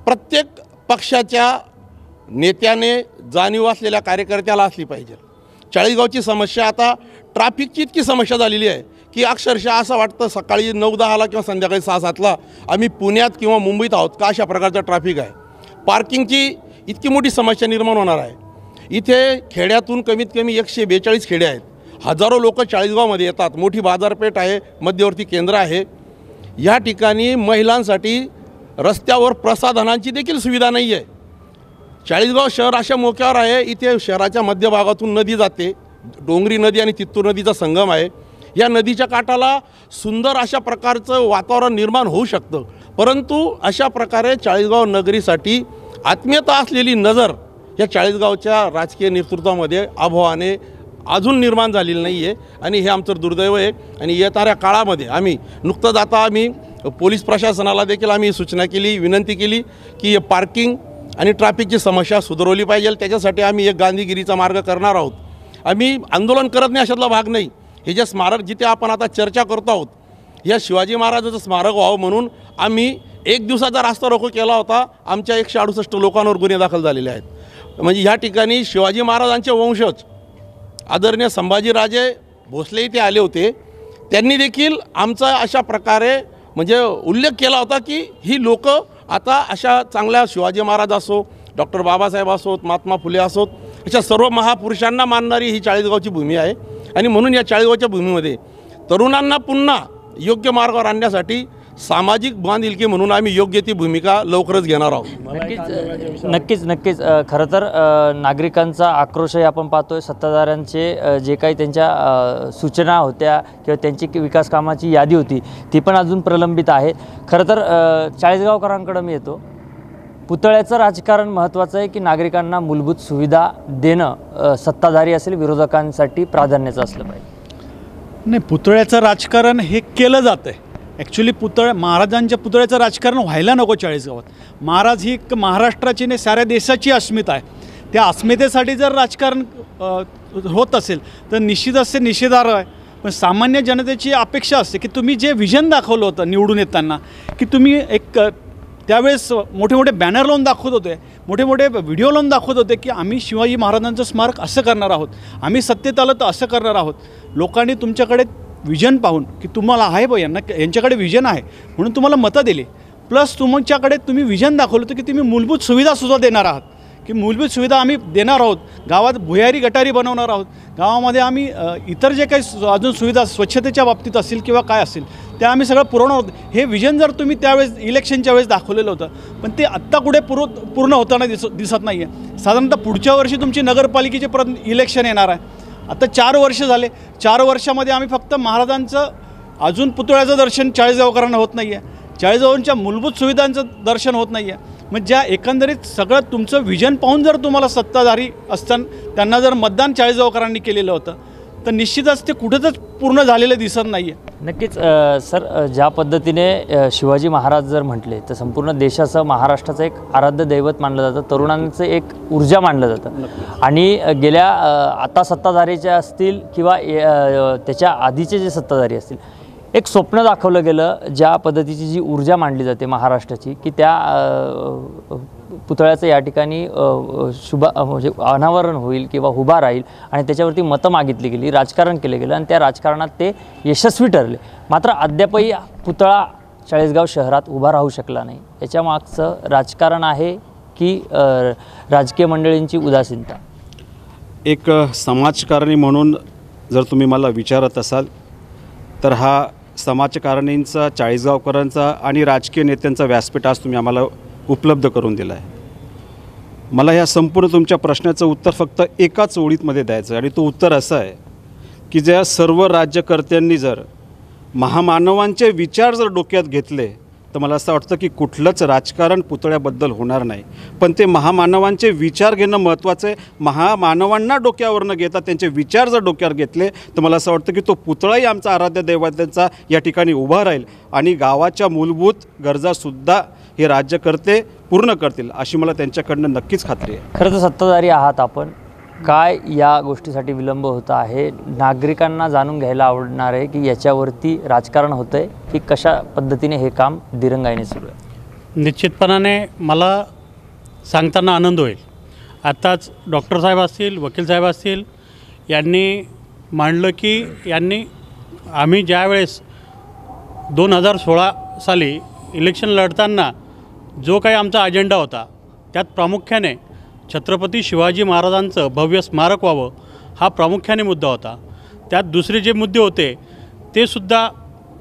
प्रत्येक पक्षाच्या नेत्याने जाणीव असलेल्या कार्यकर्त्याला असली पाहिजे. चाळीसगावची समस्या आता ट्रॅफिकची इतकी समस्या झालेली आहे की अक्षरशः असं वाटतं सकाळी 9-10ला किंवा संध्याकाळी 6-7ला आम्ही पुण्यात किंवा मुंबईत आहोत का अशा प्रकारचं ट्रॅफिक आहे. पार्किंगची इतकी मोठी समस्या निर्माण होणार आहे. इथे खेड्यातून कमीत कमी 142 खेडे आहेत, हजारो लोक चाळीसगावमध्ये येतात, मोठी बाजारपेठ आहे, मध्यवर्ती केंद्र आहे. या ठिकाणी महिलांसाठी रस्त्यावर प्रसाधनांची देखील सुविधा नाही आहे. चाळीसगाव शहर अशा मोक्यावर आहे, इथे शहराच्या मध्यभागातून नदी जाते, डोंगरी नदी आणि तित्तूर नदीचा संगम आहे. या नदीच्या काठाला सुंदर अशा प्रकारचं वातावरण निर्माण होऊ शकतं, परंतु अशा प्रकारे चाळीसगाव नगरीसाठी आत्मीयता असलेली नजर या चाळीसगावच्या राजकीय नेतृत्वामध्ये अभावाने अजून निर्माण झालेली नाही आहे आणि हे आमचं दुर्दैव आहे. आणि येणाऱ्या काळामध्ये आम्ही पोलीस प्रशासनाला देखील आम्ही सूचना केली, विनंती केली की पार्किंग आणि ट्रॅफिकची समस्या सुधारवली पाहिजे. त्याच्यासाठी आम्ही एक गांधीगिरीचा मार्ग करणार आहोत. आम्ही आंदोलन करत नाही अशातला भाग नाही. हे जे स्मारक जिथे आपण आता चर्चा करतो आहोत या शिवाजी महाराजाचं स्मारक व्हावं म्हणून आम्ही 1 दिवसाचा रास्ता रोको केला होता. आमच्या 168 लोकांवर गुन्हे दाखल झालेले आहेत. म्हणजे ह्या ठिकाणी शिवाजी महाराजांचे वंशज आदरणीय संभाजीराजे भोसले इथे आले होते, त्यांनी देखील आमचा अशा प्रकारे म्हणजे उल्लेख केला होता की ही लोक आता अशा चांगल्या शिवाजी महाराज असो, डॉक्टर बाबासाहेब असोत, महात्मा फुले असोत, अशा सर्व महापुरुषांना मानणारी ही चाळीसगावची भूमी आहे. आणि म्हणून या चाळीसगावच्या भूमीमध्ये तरुणांना पुन्हा योग्य मार्गावर आणण्यासाठी सामाजिक बांधिलकी म्हणून आम्ही योग्य ती भूमिका लवकरच घेणार आहोत. नक्कीच खरं तर नागरिकांचा आक्रोशही आपण पाहतोय. सत्ताधाऱ्यांचे जे काही त्यांच्या सूचना होत्या किंवा त्यांची विकास कामाची यादी होती ती पण अजून प्रलंबित आहे. खरं तर चाळीसगावकरांकडे मी येतो. पुतळ्याचं राजकारण महत्त्वाचं आहे की नागरिकांना मूलभूत सुविधा देणं सत्ताधारी असेल विरोधकांसाठी प्राधान्याचं असलं पाहिजे? नाही, पुतळ्याचं राजकारण हे केलं जातं आहे. ॲक्च्युली महाराजांच्या पुतळ्याचं राजकारण व्हायला नको चाळीसगावात. महाराज ही एक महाराष्ट्राची नाही साऱ्या देशाची अस्मिता आहे. त्या अस्मितेसाठी जर राजकारण होत असेल तर निश्चितच ते निषेधार्ह आहे. पण सामान्य जनतेची अपेक्षा असते की तुम्ही जे व्हिजन दाखवलं होतं निवडून येताना की तुम्ही एक त्यावेळेस मोठे मोठे बॅनर लावून दाखवत होते, मोठे मोठे व्हिडिओ लावून दाखवत होते की आम्ही शिवाजी महाराजांचं स्मारक असं करणार आहोत, आम्ही सत्तेत आलं तर असं करणार आहोत. लोकांनी तुमच्याकडे व्हिजन पाहून की तुम्हाला आहे बा यांच्याकडे व्हिजन आहे म्हणून तुम्हाला मतं दिली. प्लस तुमच्याकडे तुम्ही व्हिजन दाखवलं होतं की तुम्ही मूलभूत सुविधासुद्धा देणार आहात, की मूलभूत सुविधा आम्ही देणार आहोत. गावात भुयारी गटारी बनवणार आहोत. गावामध्ये आम्ही इतर जे काही अजून सुविधा स्वच्छतेच्या बाबतीत असतील किंवा काय असेल त्या आम्ही सगळं पुरवणार आहोत. हे व्हिजन जर तुम्ही त्यावेळेस इलेक्शनच्या वेळेस दाखवलेलं होतं पण ते आत्ता कुठे पूर्ण होताना दिसत नाही आहे. साधारणतः पुढच्या वर्षी तुमची नगरपालिकेचे इलेक्शन येणार आहे. आता 4 वर्ष झाले. 4 वर्षामध्ये आम्ही फक्त महाराजांचं अजून पुतळ्याचं दर्शन चाळीसगावकरांना होत नाही आहे. चाळीसगावांच्या मूलभूत सुविधांचं दर्शन होत नाही आहे. मग ज्या एकंदरीत सगळं तुमचं व्हिजन पाहून जर तुम्हाला सत्ताधारी असताना त्यांना जर मतदान चाळीसगावकरांनी केलेलं होतं तर निश्चितच ते कुठंच पूर्ण झालेलं दिसत नाही आहे. नक्कीच सर, ज्या पद्धतीने शिवाजी महाराज जर म्हटले तर संपूर्ण देशाचं महाराष्ट्राचं एक आराध्य दैवत मानलं जातं, तरुणांचं एक ऊर्जा मानलं जातं. आणि गेल्या आता सत्ताधारीचे असतील किंवा त्याच्या आधीचे जे सत्ताधारी असतील एक स्वप्न दाखवलं गेलं ज्या पद्धतीची जी ऊर्जा मांडली जाते महाराष्ट्राची की त्या पुतळ्याचं या ठिकाणी म्हणजे अनावरण होईल किंवा उभा राहील आणि त्याच्यावरती मतं मागितली गेली, राजकारण केलं गेलं आणि त्या राजकारणात ते यशस्वी ठरले. मात्र अद्यापही पुतळा चाळीसगाव शहरात उभा राहू शकला नाही. याच्या मागचं राजकारण आहे की राजकीय मंडळींची उदासीनता? एक समाजकारणी म्हणून जर तुम्ही मला विचारत असाल तर हा समाजकारणींचा, चाळीसगावकरांचा आणि राजकीय नेत्यांचा व्यासपीठ आज तुम्ही आम्हाला उपलब्ध करून दिला आहे. मला ह्या संपूर्ण तुमच्या प्रश्नाचं उत्तर फक्त एकाच ओळीतमध्ये द्यायचं आहे आणि तो उत्तर असं आहे की ज्या सर्व राज्यकर्त्यांनी जर महामानवांचे विचार जर डोक्यात घेतले तर मला असं वाटतं की कुठलंच राजकारण पुतळ्याबद्दल होणार नाही. पण ते महामानवांचे विचार घेणं महत्त्वाचं आहे. महामानवांना डोक्यावर न घेता त्यांचे विचार जर डोक्यावर घेतले तर मला असं वाटतं की तो पुतळाही आमचा आराध्य दैवतांचा या ठिकाणी उभा राहील आणि गावाच्या मूलभूत गरजासुद्धा हे राज्यकर्ते पूर्ण करतील अशी मला त्यांच्याकडनं नक्कीच खात्री आहे. खरं तर सत्ताधारी आहात आपण, काय या गोष्टीसाठी विलंब होत आहे? नागरिकांना जाणून घ्यायला आवडणार आहे की याच्यावरती राजकारण होतं आहे की कशा पद्धतीने हे काम दिरंगाईने सुरू आहे? निश्चितपणाने मला सांगताना आनंद होईल. आत्ताच डॉक्टर साहेब असतील, वकील साहेब असतील यांनी मांडलं की आम्ही ज्यावेळेस 2016 साली इलेक्शन लढताना जो काही आमचा अजेंडा होता त्यात प्रामुख्याने छत्रपती शिवाजी महाराजांचं भव्य स्मारक व्हावं हा प्रामुख्याने मुद्दा होता. त्यात दुसरे जे मुद्दे होते ते सुद्धा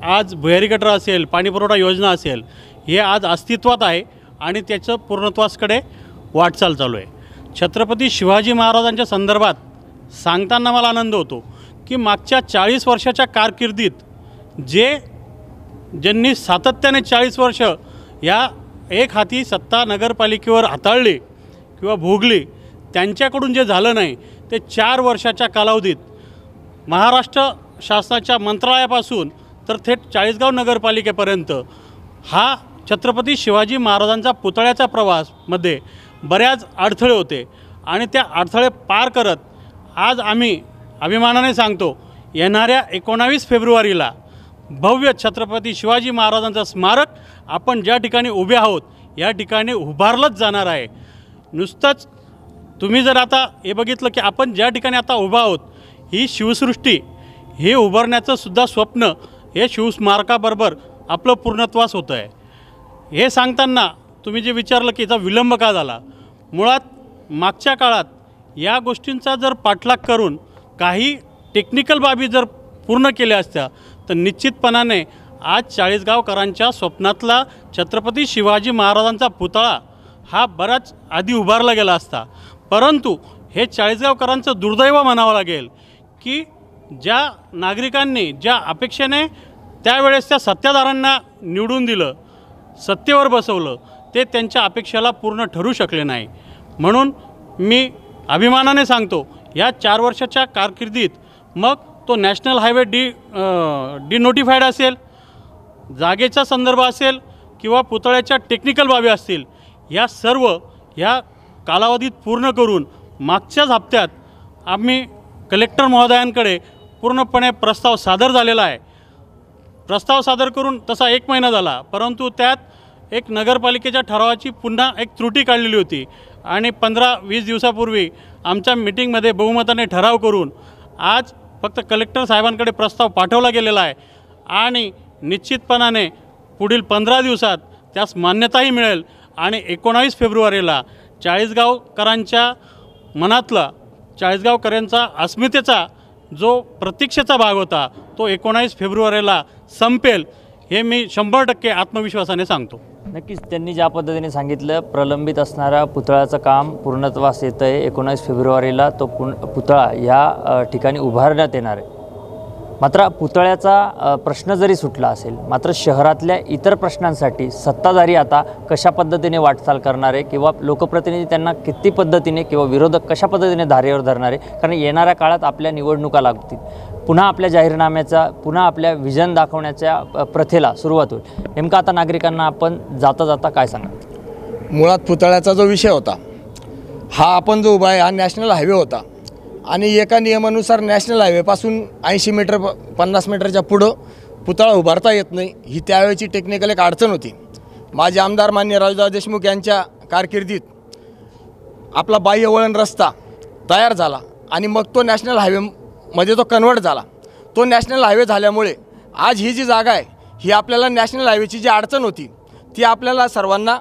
आज भुयारी गटर असेल, पाणीपुरवठा योजना असेल, हे आज अस्तित्वात आहे आणि त्याचं पूर्णत्वासकडे वाटचाल चालू आहे. छत्रपती शिवाजी महाराजांच्या संदर्भात सांगताना मला आनंद होतो की मागच्या 40 वर्षाच्या कारकिर्दीत ज्यांनी सातत्याने 40 वर्ष या एक हाती सत्ता नगरपालिकेवर हाताळली किंवा भोगली त्यांच्याकडून जे झालं नाही ते 4 वर्षाच्या कालावधीत महाराष्ट्र शासनाच्या मंत्रालयापासून तर थेट चाळीसगाव नगरपालिकेपर्यंत हा छत्रपती शिवाजी महाराजांचा पुतळ्याचा प्रवासमध्ये बऱ्याच अडथळे होते आणि त्या अडथळे पार करत आज आम्ही अभिमानाने सांगतो येणाऱ्या 19 फेब्रुवारीला भव्य छत्रपती शिवाजी महाराजांचं स्मारक आपण ज्या ठिकाणी उभे आहोत या ठिकाणी उभारलंच जाणार आहे. नुसतंच तुम्ही जर आता हे बघितलं की आपण ज्या ठिकाणी आता उभा आहोत ही शिवसृष्टी हे उभारण्याचं सुद्धा स्वप्न हे शिवस्मारकाबरोबर आपलं पूर्णत्वास होतं आहे. हे सांगताना तुम्ही जे विचारलं की याचा विलंब का झाला, मुळात मागच्या काळात या गोष्टींचा जर पाठलाग करून काही टेक्निकल बाबी जर पूर्ण केल्या असत्या तर निश्चितपणाने आज चाळीसगावकरांच्या स्वप्नातला छत्रपती शिवाजी महाराजांचा पुतळा हा बराच आधी उभारला गेला असता, परंतु हे चाळीसगावकरांचं दुर्दैव म्हणावं लागेल की ज्या नागरिकांनी ज्या अपेक्षेने त्यावेळेस त्या सत्ताधाऱ्यांना निवडून दिलं, सत्तेवर बसवलं, ते त्यांच्या अपेक्षेला पूर्ण ठरू शकले नाही. म्हणून मी अभिमानाने सांगतो, या 4 वर्षाच्या कारकिर्दीत मग तो नॅशनल हायवे डिनोटिफाईड असेल, जागेचा संदर्भ असेल किंवा पुतळ्याच्या टेक्निकल बाबी असतील, या सर्व ह्या कालावधीत पूर्ण करून मागच्याच हप्त्यात आम्ही कलेक्टर महोदयांकडे पूर्णपणे प्रस्ताव सादर झालेला आहे. प्रस्ताव सादर करून तसा 1 महिना झाला, परंतु त्यात एक नगरपालिकेच्या ठरावाची पुन्हा एक त्रुटी काढलेली होती आणि 15-20 दिवसापूर्वी आमच्या मीटिंगमध्ये बहुमताने ठराव करून आज फक्त कलेक्टर साहेबांकडे प्रस्ताव पाठवला गेलेला आहे आणि निश्चितपणाने पुढील 15 दिवसात त्यास मान्यताही मिळेल आणि 19 फेब्रुवारीला चाळीसगावकरांच्या मनातला, चाळीसगावकरांचा अस्मितेचा जो प्रतीक्षेचा भाग होता तो 19 फेब्रुवारीला संपेल, हे मी 100% आत्मविश्वासाने सांगतो. नक्कीच त्यांनी ज्या पद्धतीने सांगितलं, प्रलंबित असणाऱ्या पुतळ्याचं काम पूर्णत्वास येतं आहे. 19 फेब्रुवारीला तो पुतळा या ठिकाणी उभारण्यात येणार आहे. मात्र पुतळ्याचा प्रश्न जरी सुटला असेल, मात्र शहरातल्या इतर प्रश्नांसाठी सत्ताधारी आता कशा पद्धतीने वाटचाल करणार आहे किंवा लोकप्रतिनिधी त्यांना किती पद्धतीने किंवा विरोधक कशा पद्धतीने धारेवर धरणार आहे, कारण येणाऱ्या काळात आपल्या निवडणुका लागतील, पुन्हा आपल्या जाहीरनाम्याचा, पुन्हा आपल्या विजन दाखवण्याच्या प्रथेला सुरुवात होईल. नेमकं आता नागरिकांना आपण जाता जाता काय सांगा? मुळात पुतळ्याचा जो विषय होता, हा आपण जो उभा आहे हा नॅशनल हायवे होता आणि एका नियमानुसार नॅशनल हायवेपासून 80 मीटर 50 मीटरच्या पुढं पुतळा उभारता येत नाही. ही त्यावेळची टेक्निकल एक अडचण होती. माजी आमदार मान्य राजूदादा देशमुख यांच्या कारकिर्दीत आपला बाह्यवळण रस्ता तयार झाला आणि मग तो नॅशनल हायवेमध्ये तो कन्वर्ट झाला. तो नॅशनल हायवे झाल्यामुळे आज ही जी जागा आहे, ही आपल्याला नॅशनल हायवेची जी अडचण होती ती आपल्याला सर्वांना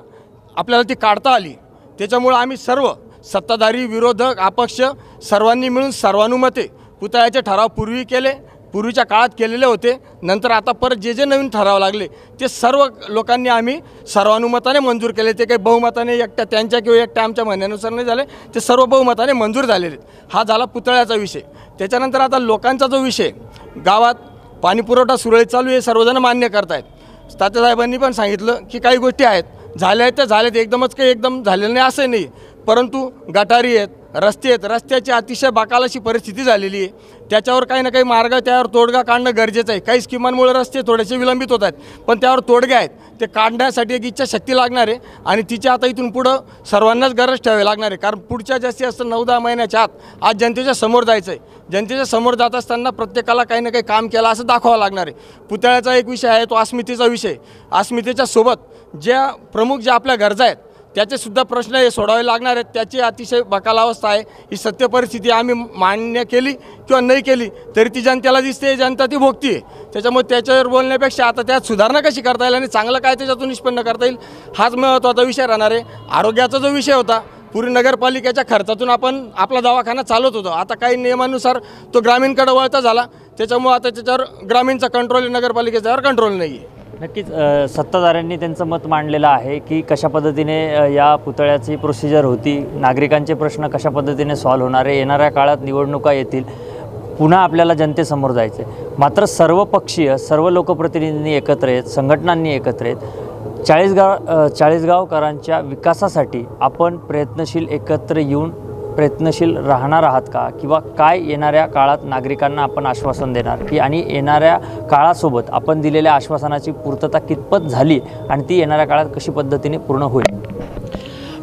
ती काढता आली. त्याच्यामुळं आम्ही सर्व सत्ताधारी, विरोधक, अपक्ष सर्वांनी मिळून सर्वानुमते पुतळ्याचे ठराव पूर्वीच्या काळात केलेले होते. नंतर आता परत जे नवीन ठराव लागले ते सर्व लोकांनी आम्ही सर्वानुमताने मंजूर केले. ते काही बहुमताने एकट्या त्यांच्या किंवा एकट्या आमच्या म्हणण्यानुसार नाही झाले, ते सर्व बहुमताने मंजूर झालेले. हा झाला पुतळ्याचा विषय. त्याच्यानंतर आता लोकांचा जो विषय, गावात पाणीपुरवठा सुरळीत चालू आहे, सर्वजण मान्य करत आहेत. तात्यासाहेबांनी पण सांगितलं की काही गोष्टी आहेत झाल्या आहेत, त्या झाल्यात, एकदमच काही एकदम झालेलं नाही असं नाही, परंतु गटारी आहेत, रस्ते आहेत, रस्त्याची अतिशय बाकालाशी परिस्थिती झालेली आहे. त्याच्यावर काही ना काही मार्ग, त्यावर तोडगा काढणं गरजेचं आहे. काही स्कीमांमुळे रस्ते थोडेसे विलंबित होत आहेत, पण त्यावर तोडगे आहेत. ते काढण्यासाठी एक इच्छाशक्ती लागणार आहे आणि तिची आता इथून पुढं सर्वांनाच गरज ठेवावी लागणार आहे. कारण पुढच्या जास्तीत जास्त 9-10 महिन्याच्या आत आज जनतेच्या समोर जायचं आहे. जनतेच्या समोर जात असताना प्रत्येकाला काही ना काही काम केलं असं दाखवावं लागणार आहे. पुतळ्याचा एक विषय आहे तो अस्मितेचा विषय. अस्मितेच्या सोबत ज्या प्रमुख ज्या आपल्या गरजा आहेत त्याचेसुद्धा प्रश्न हे सोडावे लागणार आहेत. त्याची अतिशय बकालावस्था आहे. ही सत्य परिस्थिती आम्ही मान्य केली किंवा नाही केली तरी ती जनतेला दिसते, जनता ती भोगती आहे. त्याच्यामुळे त्याच्यावर बोलण्यापेक्षा आता त्यात सुधारणा कशी करता येईल आणि चांगलं काय त्याच्यातून निष्पन्न करता येईल हाच महत्त्वाचा विषय राहणार आहे. आरोग्याचा जो विषय होता, पूर्वी नगरपालिकेच्या खर्चातून आपण आपला दवाखाना चालवत होतो, आता काही नियमानुसार तो ग्रामीणकडे वळता झाला. त्याच्यामुळे आता त्याच्यावर ग्रामीणचा कंट्रोल, नगरपालिकेच्यावर कंट्रोल नाही आहे. नक्कीच सत्ताधाऱ्यांनी त्यांचं मत मांडलेलं आहे की कशा पद्धतीने या पुतळ्याची प्रोसिजर होती, नागरिकांचे प्रश्न कशा पद्धतीने सॉल्व्ह होणार आहे, येणाऱ्या काळात निवडणुका येतील, पुन्हा आपल्याला जनतेसमोर जायचं आहे. मात्र सर्व पक्षीय, सर्व लोकप्रतिनिधींनी एकत्र आहेत, संघटनांनी एकत्र आहेत. चाळीसगावकरांच्या विकासासाठी आपण प्रयत्नशील एकत्र येऊन प्रयत्नशील राहणार आहात का, किंवा काय येणाऱ्या काळात नागरिकांना आपण आश्वासन देणार की, आणि येणाऱ्या काळासोबत आपण दिलेल्या आश्वासनाची पूर्तता कितपत झाली आणि ती येणाऱ्या काळात कशी पद्धतीने पूर्ण होईल?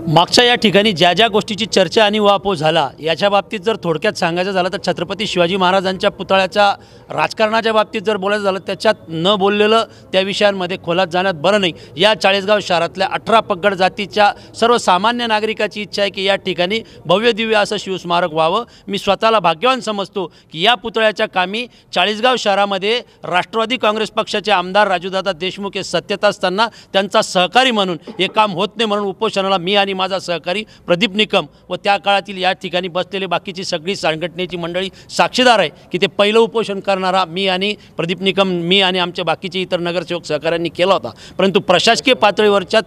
मागच्या या ठिकाणी ज्या ज्या गोष्टीची चर्चा आणि वापो झाला याच्या बाबतीत जर थोडक्यात सांगायचं झालं तर छत्रपती शिवाजी महाराजांच्या पुतळ्याच्या राजकारणाच्या बाबतीत जर बोलायचं झालं त्याच्यात न बोललेलं त्या विषयांमध्ये खोलात जाण्यात बरं नाही. या चाळीसगाव शहरातल्या 18 पगड जातीच्या सर्वसामान्य नागरिकाची इच्छा आहे की या ठिकाणी भव्य दिव्य असं शिवस्मारक व्हावं. मी स्वतःला भाग्यवान समजतो की या पुतळ्याच्या कामी चाळीसगाव शहरामध्ये राष्ट्रवादी काँग्रेस पक्षाचे आमदार राजूदादा देशमुख हे सत्तेत असताना त्यांचा सहकारी म्हणून हे काम होत नाही म्हणून उपोषणाला मी आणि आणि माझा सहकारी प्रदीप निकम व त्या काळातील या ठिकाणी बसलेले बाकीची सगळी संघटनेची मंडळी साक्षीदार आहे की ते पहिलं उपोषण करणारा मी आणि प्रदीप निकम, मी आणि आमच्या बाकीचे इतर नगरसेवक सहकाऱ्यांनी केला होता. परंतु प्रशासकीय पातळीवरच्या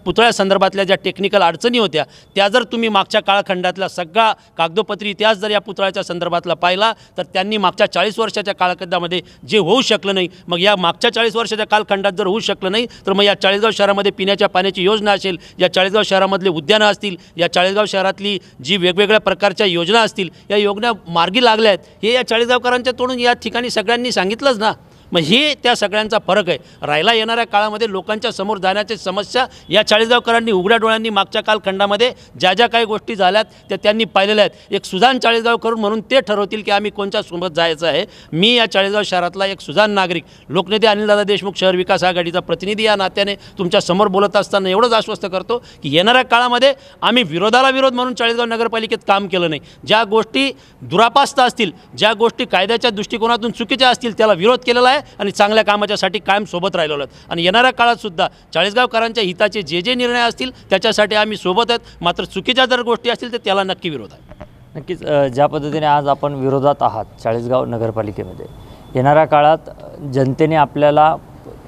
पुतळ्यासंदर्भातल्या ज्या टेक्निकल अडचणी होत्या त्या जर तुम्ही मागच्या काळखंडातला सगळा कागदोपत्री इतिहास जर या पुतळ्याच्या संदर्भातला पाहिला तर त्यांनी मागच्या 40 वर्षाच्या कालखंडामध्ये जे होऊ शकलं नाही, मग या मागच्या 40 वर्षाच्या कालखंडात जर होऊ शकलं नाही तर मग या चाळीसगाव शहरामध्ये पिण्याच्या पाण्याची योजना असेल, या चाळीसगाव शहरामधले उद्यानं असतील, या चाळीसगाव शहरातली जी वेगवेगळ्या प्रकारच्या योजना असतील, या योजना मार्गी लागल्या आहेत हे या चाळीसगावकरांच्या तोडून या ठिकाणी सगळ्यांनी सांगितलंच ना. मग हे त्या सगळ्यांचा फरक आहे. राहिला येणाऱ्या काळामध्ये लोकांच्या समोर जाण्याची समस्या या चाळीसगावकरांनी उघड्या डोळ्यांनी मागच्या कालखंडामध्ये ज्या ज्या काही गोष्टी झाल्यात त्या त्यांनी पाहिलेल्या आहेत. एक सुजाण चाळीसगाव करून म्हणून ते ठरवतील की आम्ही कोणत्या सोबत जायचं आहे. मी या चाळीसगाव शहरातला एक सुजाण नागरिक, लोकनेते अनिलदादा देशमुख शहर विकास आघाडीचा प्रतिनिधी या नात्याने तुमच्या समोर बोलत असताना एवढंच आश्वस्त करतो की येणाऱ्या काळामध्ये आम्ही विरोधाला विरोध म्हणून चाळीसगाव नगरपालिकेत काम केलं नाही. ज्या गोष्टी दुरापास्त असतील, ज्या गोष्टी कायद्याच्या दृष्टिकोनातून चुकीच्या असतील त्याला विरोध केलेला आहे आणि चांगल्या कामाच्यासाठी कायम सोबत राहिलो आहोत. आणि येणाऱ्या काळात सुद्धा चाळीसगावकरांच्या हिताचे जे जे निर्णय असतील त्याच्यासाठी आम्ही सोबत आहेत. मात्र चुकीच्या जर गोष्टी असतील तर त्याला नक्की विरोध आहे. नक्कीच ज्या पद्धतीने आज आपण विरोधात आहात चाळीसगाव नगरपालिकेमध्ये, येणाऱ्या काळात जनतेने आपल्याला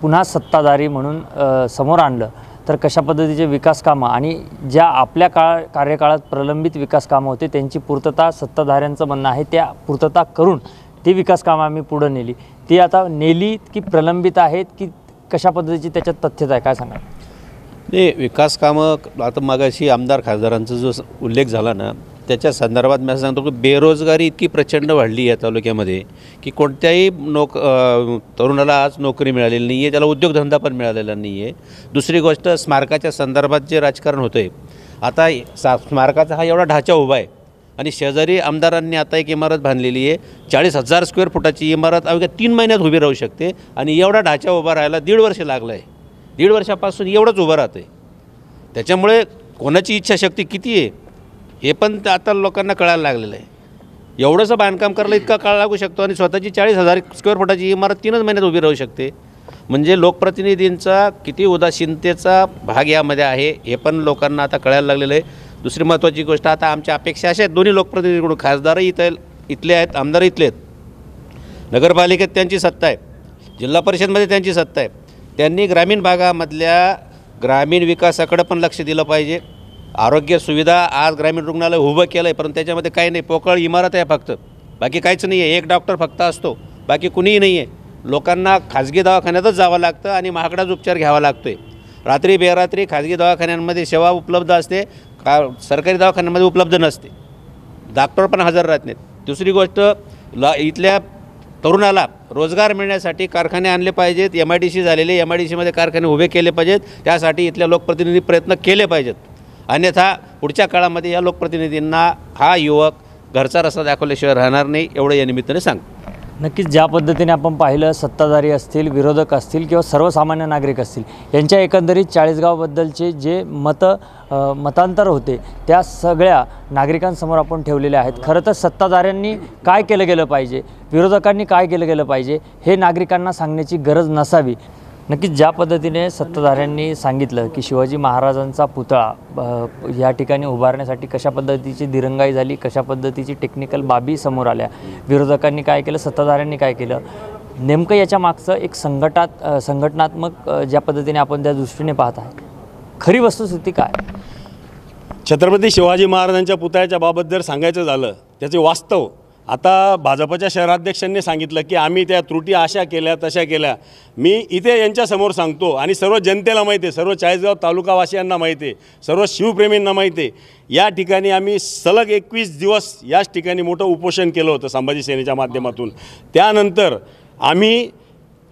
पुन्हा सत्ताधारी म्हणून समोर आणलं तर कशा पद्धतीचे विकास कामं आणि ज्या आपल्या कार्यकाळात प्रलंबित विकास कामं होते त्यांची पूर्तता सत्ताधाऱ्यांचं म्हणणं आहे त्या पूर्तता करून ती विकास कामं आम्ही पुढं नेली, ती आता नेली की प्रलंबित आहेत की कशा पद्धतीची त्याच्यात तथ्यता आहे, काय सांगा? नाही, विकास कामं आता मागाशी आमदार खासदारांचा जो उल्लेख झाला ना त्याच्या संदर्भात मी असं सांगतो की बेरोजगारी इतकी प्रचंड वाढली आहे तालुक्यामध्ये की कोणत्याही तरुणाला आज नोकरी मिळालेली नाही आहे, त्याला उद्योगधंदा पण मिळालेला नाही आहे. दुसरी गोष्ट, स्मारकाच्या संदर्भात जे राजकारण होतं आहे, आता स्मारकाचा हा एवढा ढाचा उभा आहे आणि शेजारी आमदारांनी आता एक इमारत बांधलेली आहे, 40,000 स्क्वेअर फुटाची इमारत अवघ्या 3 महिन्यात उभी राहू शकते आणि एवढा ढाचा उभा राहायला 1.5 वर्ष लागलं आहे. 1.5 वर्षापासून एवढंच उभं राहतं आहे. त्याच्यामुळे कोणाची इच्छाशक्ती किती आहे हे पण आता लोकांना कळायला लागलेलं आहे. एवढंसं बांधकाम करायला इतका काळ लागू शकतो आणि स्वतःची 40,000 स्क्वेअर फुटाची इमारत 3च महिन्यात उभी राहू शकते. म्हणजे लोकप्रतिनिधींचा किती उदासीनतेचा भाग यामध्ये आहे हे पण लोकांना आता कळायला लागलेलं आहे. दुसरी महत्त्वाची गोष्ट, आता आमच्या अपेक्षा अशा आहेत दोन्ही लोकप्रतिनिधीकडून, खासदारही इथले आहेत, आमदार इथले आहेत, नगरपालिकेत त्यांची सत्ता आहे, जिल्हा परिषदमध्ये त्यांची सत्ता आहे, त्यांनी ग्रामीण भागामधल्या ग्रामीण विकासाकडे पण लक्ष दिलं पाहिजे. आरोग्य सुविधा आज ग्रामीण रुग्णालय उभं केलं आहे परंतु त्याच्यामध्ये काही नाही, पोकळ इमारत आहे फक्त, बाकी काहीच नाही आहे. एक डॉक्टर फक्त असतो, बाकी कुणीही नाही आहे. लोकांना खाजगी दवाखान्यातच जावं लागतं आणि महागडाच उपचार घ्यावा लागतो आहे. रात्री बेरात्री खाजगी दवाखान्यांमध्ये सेवा उपलब्ध असते, सरकारी दवाखान्यांमध्ये उपलब्ध नसते, डॉक्टर पण हजर राहत नाहीत. दुसरी गोष्ट, इथल्या तरुणाला रोजगार मिळण्यासाठी कारखाने आणले पाहिजेत, MIDC झालेले MIDCमध्ये कारखाने उभे केले पाहिजेत, त्यासाठी इथल्या लोकप्रतिनिधी प्रयत्न केले पाहिजेत. अन्यथा पुढच्या काळामध्ये या लोकप्रतिनिधींना हा युवक घरचा रस्ता दाखवल्याशिवाय राहणार नाही, एवढं या निमित्ताने सांग. नक्कीच ज्या पद्धतीने आपण पाहिलं, सत्ताधारी असतील, विरोधक असतील किंवा सर्वसामान्य नागरिक असतील, यांच्या एकंदरीत चाळीसगावबद्दलचे जे मतांतर होते त्या सगळ्या नागरिकांसमोर आपण ठेवलेले आहेत. खरं तर सत्ताधाऱ्यांनी काय केलं गेलं पाहिजे, विरोधकांनी काय केलं गेलं पाहिजे हे नागरिकांना सांगण्याची गरज नसावी. नक्कीच ज्या पद्धतीने सत्ताधाऱ्यांनी सांगितलं की शिवाजी महाराजांचा पुतळा या ठिकाणी उभारण्यासाठी कशा पद्धतीची दिरंगाई झाली, कशा पद्धतीची टेक्निकल बाबी समोर आल्या, विरोधकांनी काय केलं, सत्ताधाऱ्यांनी काय केलं, नेमकं याच्या मागचं एक संघटनात्मक ज्या पद्धतीने आपण त्या दृष्टीने पाहत आहे, खरी वस्तुस्थिती काय? छत्रपती शिवाजी महाराजांच्या पुतळ्याच्या बाबत जर सांगायचं झालं त्याचे वास्तव, आता भाजपच्या शहराध्यक्षांनी सांगितलं की आम्ही त्या त्रुटी अशा केल्या तशा केल्या. मी इथे यांच्यासमोर सांगतो आणि सर्व जनतेला माहिती आहे, सर्व चाळीसगाव तालुकावासियांना माहिती आहे, सर्व शिवप्रेमींना माहिती आहे, या ठिकाणी आम्ही सलग 21 दिवस याच ठिकाणी मोठं उपोषण केलं होतं संभाजी सेनेच्या माध्यमातून. त्यानंतर आम्ही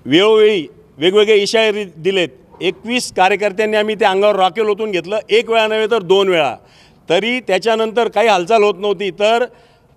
वेळोवेळी वेगवेगळे इशारे दिलेत. 21 कार्यकर्त्यांनी आम्ही ते अंगावर राखेल ओतून घेतलं, 1 वेळा नव्हे तर 2 वेळा. तरी त्याच्यानंतर काही हालचाल होत नव्हती. तर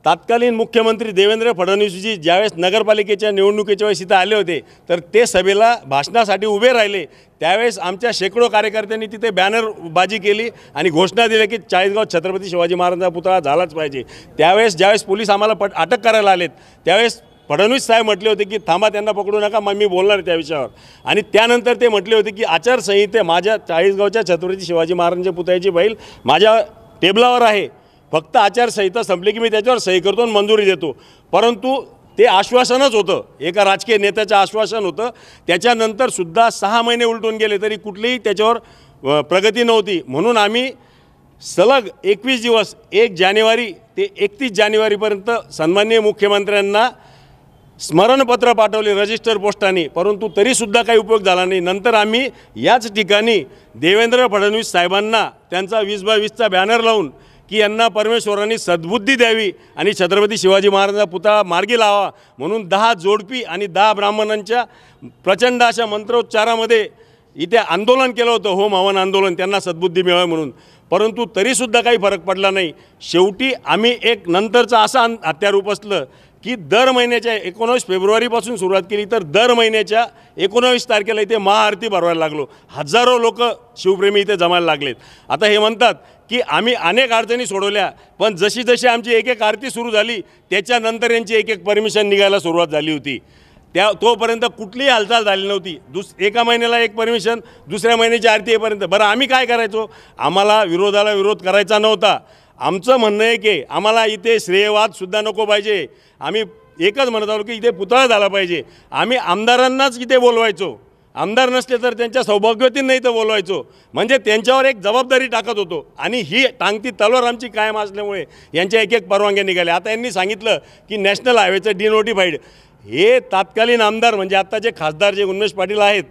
तत्कालीन मुख्यमंत्री देवेंद्र फडणवीसजी ज्यावेळेस नगरपालिकेच्या निवडणुकीच्या वेळेस इथं आले होते तर ते सभेला भाषणासाठी उभे राहिले. त्यावेळेस आमच्या शेकडो कार्यकर्त्यांनी तिथे बॅनरबाजी केली आणि घोषणा दिल्या की चाळीसगाव छत्रपती शिवाजी महाराजांचा पुतळा झालाच पाहिजे. त्यावेळेस ज्यावेळेस पोलीस आम्हाला अटक करायला आलेत त्यावेळेस फडणवीस साहेब म्हटले होते की थांबा, त्यांना पकडू नका, मग मी बोलणार त्या विषयावर. आणि त्यानंतर ते म्हटले होते की आचारसंहिते माझ्या चाळीसगावच्या छत्रपती शिवाजी महाराजांच्या पुतळ्याची बैल माझ्या टेबलावर आहे, फक्त आचारसंहिता संपली की मी त्याच्यावर सही करतो आणि मंजुरी देतो. परंतु ते आश्वासनच होतं, एका राजकीय नेत्याचं आश्वासन होतं. त्याच्यानंतरसुद्धा 6 महिने उलटून गेले तरी कुठलीही त्याच्यावर प्रगती नव्हती. म्हणून आम्ही सलग 21 दिवस 1 जानेवारी ते 31 जानेवारीपर्यंत सन्माननीय मुख्यमंत्र्यांना स्मरणपत्र पाठवले रजिस्टर पोस्टाने, परंतु तरीसुद्धा काही उपयोग झाला नाही. नंतर आम्ही याच ठिकाणी देवेंद्र फडणवीस साहेबांना त्यांचा 20/20चा बॅनर लावून की यांना परमेश्वरांनी सद्बुद्धी द्यावी आणि छत्रपती शिवाजी महाराजांचा पुतळा मार्गी लावा म्हणून 10 जोडपी आणि 10 ब्राह्मणांच्या प्रचंड अशा मंत्रोच्चारामध्ये इथे आंदोलन केलं होतं, होम हवन आंदोलन, त्यांना सद्बुद्धी मिळावी म्हणून. परंतु तरीसुद्धा काही फरक पडला नाही. शेवटी आम्ही एक नंतरचं असं हत्यार उपसलं की दर महिन्याच्या 19 फेब्रुवारीपासून सुरुवात केली तर दर महिन्याच्या 19 तारखेला इथे महाआरती भरवायला लागलो. हजारो लोक शिवप्रेमी इथे जमायला लागलेत. आता हे म्हणतात की आम्ही अनेक अडचणी सोडवल्या, पण जशी जशी आमची एक आरती सुरू झाली त्याच्यानंतर यांची एक परमिशन निघायला सुरुवात झाली होती. तोपर्यंत कुठलीही हालचाल झाली नव्हती. एका महिन्याला एक परमिशन, दुसऱ्या महिन्याची आरती येईपर्यंत. बरं, आम्ही काय करायचो? आम्हाला विरोधाला विरोध करायचा नव्हता. आमचं म्हणणं आहे की आम्हाला इथे श्रेयवादसुद्धा नको पाहिजे. आम्ही एकच म्हणत आलो की इथे पुतळा झाला पाहिजे. आम्ही आमदारांनाच इथे बोलवायचो, आमदार नसले तर त्यांच्या सौभाग्यवतींना नाही तर बोलवायचो, म्हणजे त्यांच्यावर एक जबाबदारी टाकत होतो. आणि ही टांगती तलवार आमची कायम असल्यामुळे यांच्या एक परवानग्या निघाल्या. आता यांनी सांगितलं की नॅशनल हायवेचं डिनोटिफाईड. हे तात्कालीन आमदार म्हणजे आत्ताचे खासदार जे उन्मेष पाटील आहेत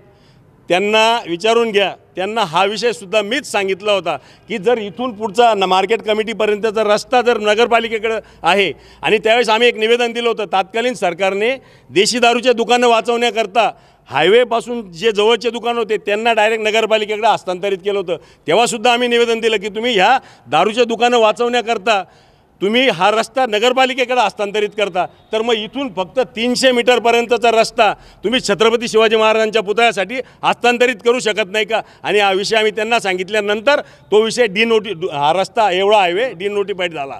त्यांना विचारून घ्या. त्यांना हा विषयसुद्धा मीच सांगितला होता की जर इथून पुढचा मार्केट कमिटीपर्यंतचा रस्ता जर नगरपालिकेकडे आहे, आणि त्यावेळेस आम्ही एक निवेदन दिलं होतं, तात्कालीन सरकारने देशी दारूचे दुकानं वाचवण्याकरता हायवेपासून जे जवळचे दुकान होते त्यांना डायरेक्ट नगरपालिकेकडे हस्तांतरित केलं होतं. तेव्हासुद्धा आम्ही निवेदन दिलं की तुम्ही ह्या दारूचे दुकानं वाचवण्याकरता तुम्ही हा रस्ता नगरपालिकेकडे हस्तांतरित करता, तर मग इथून फक्त 300 मीटरपर्यंतचा रस्ता तुम्ही छत्रपती शिवाजी महाराजांच्या पुतळ्यासाठी हस्तांतरित करू शकत नाही का? आणि हा विषय आम्ही त्यांना सांगितल्यानंतर तो विषय हा रस्ता एवढा हायवे डिनोटिफाईड झाला.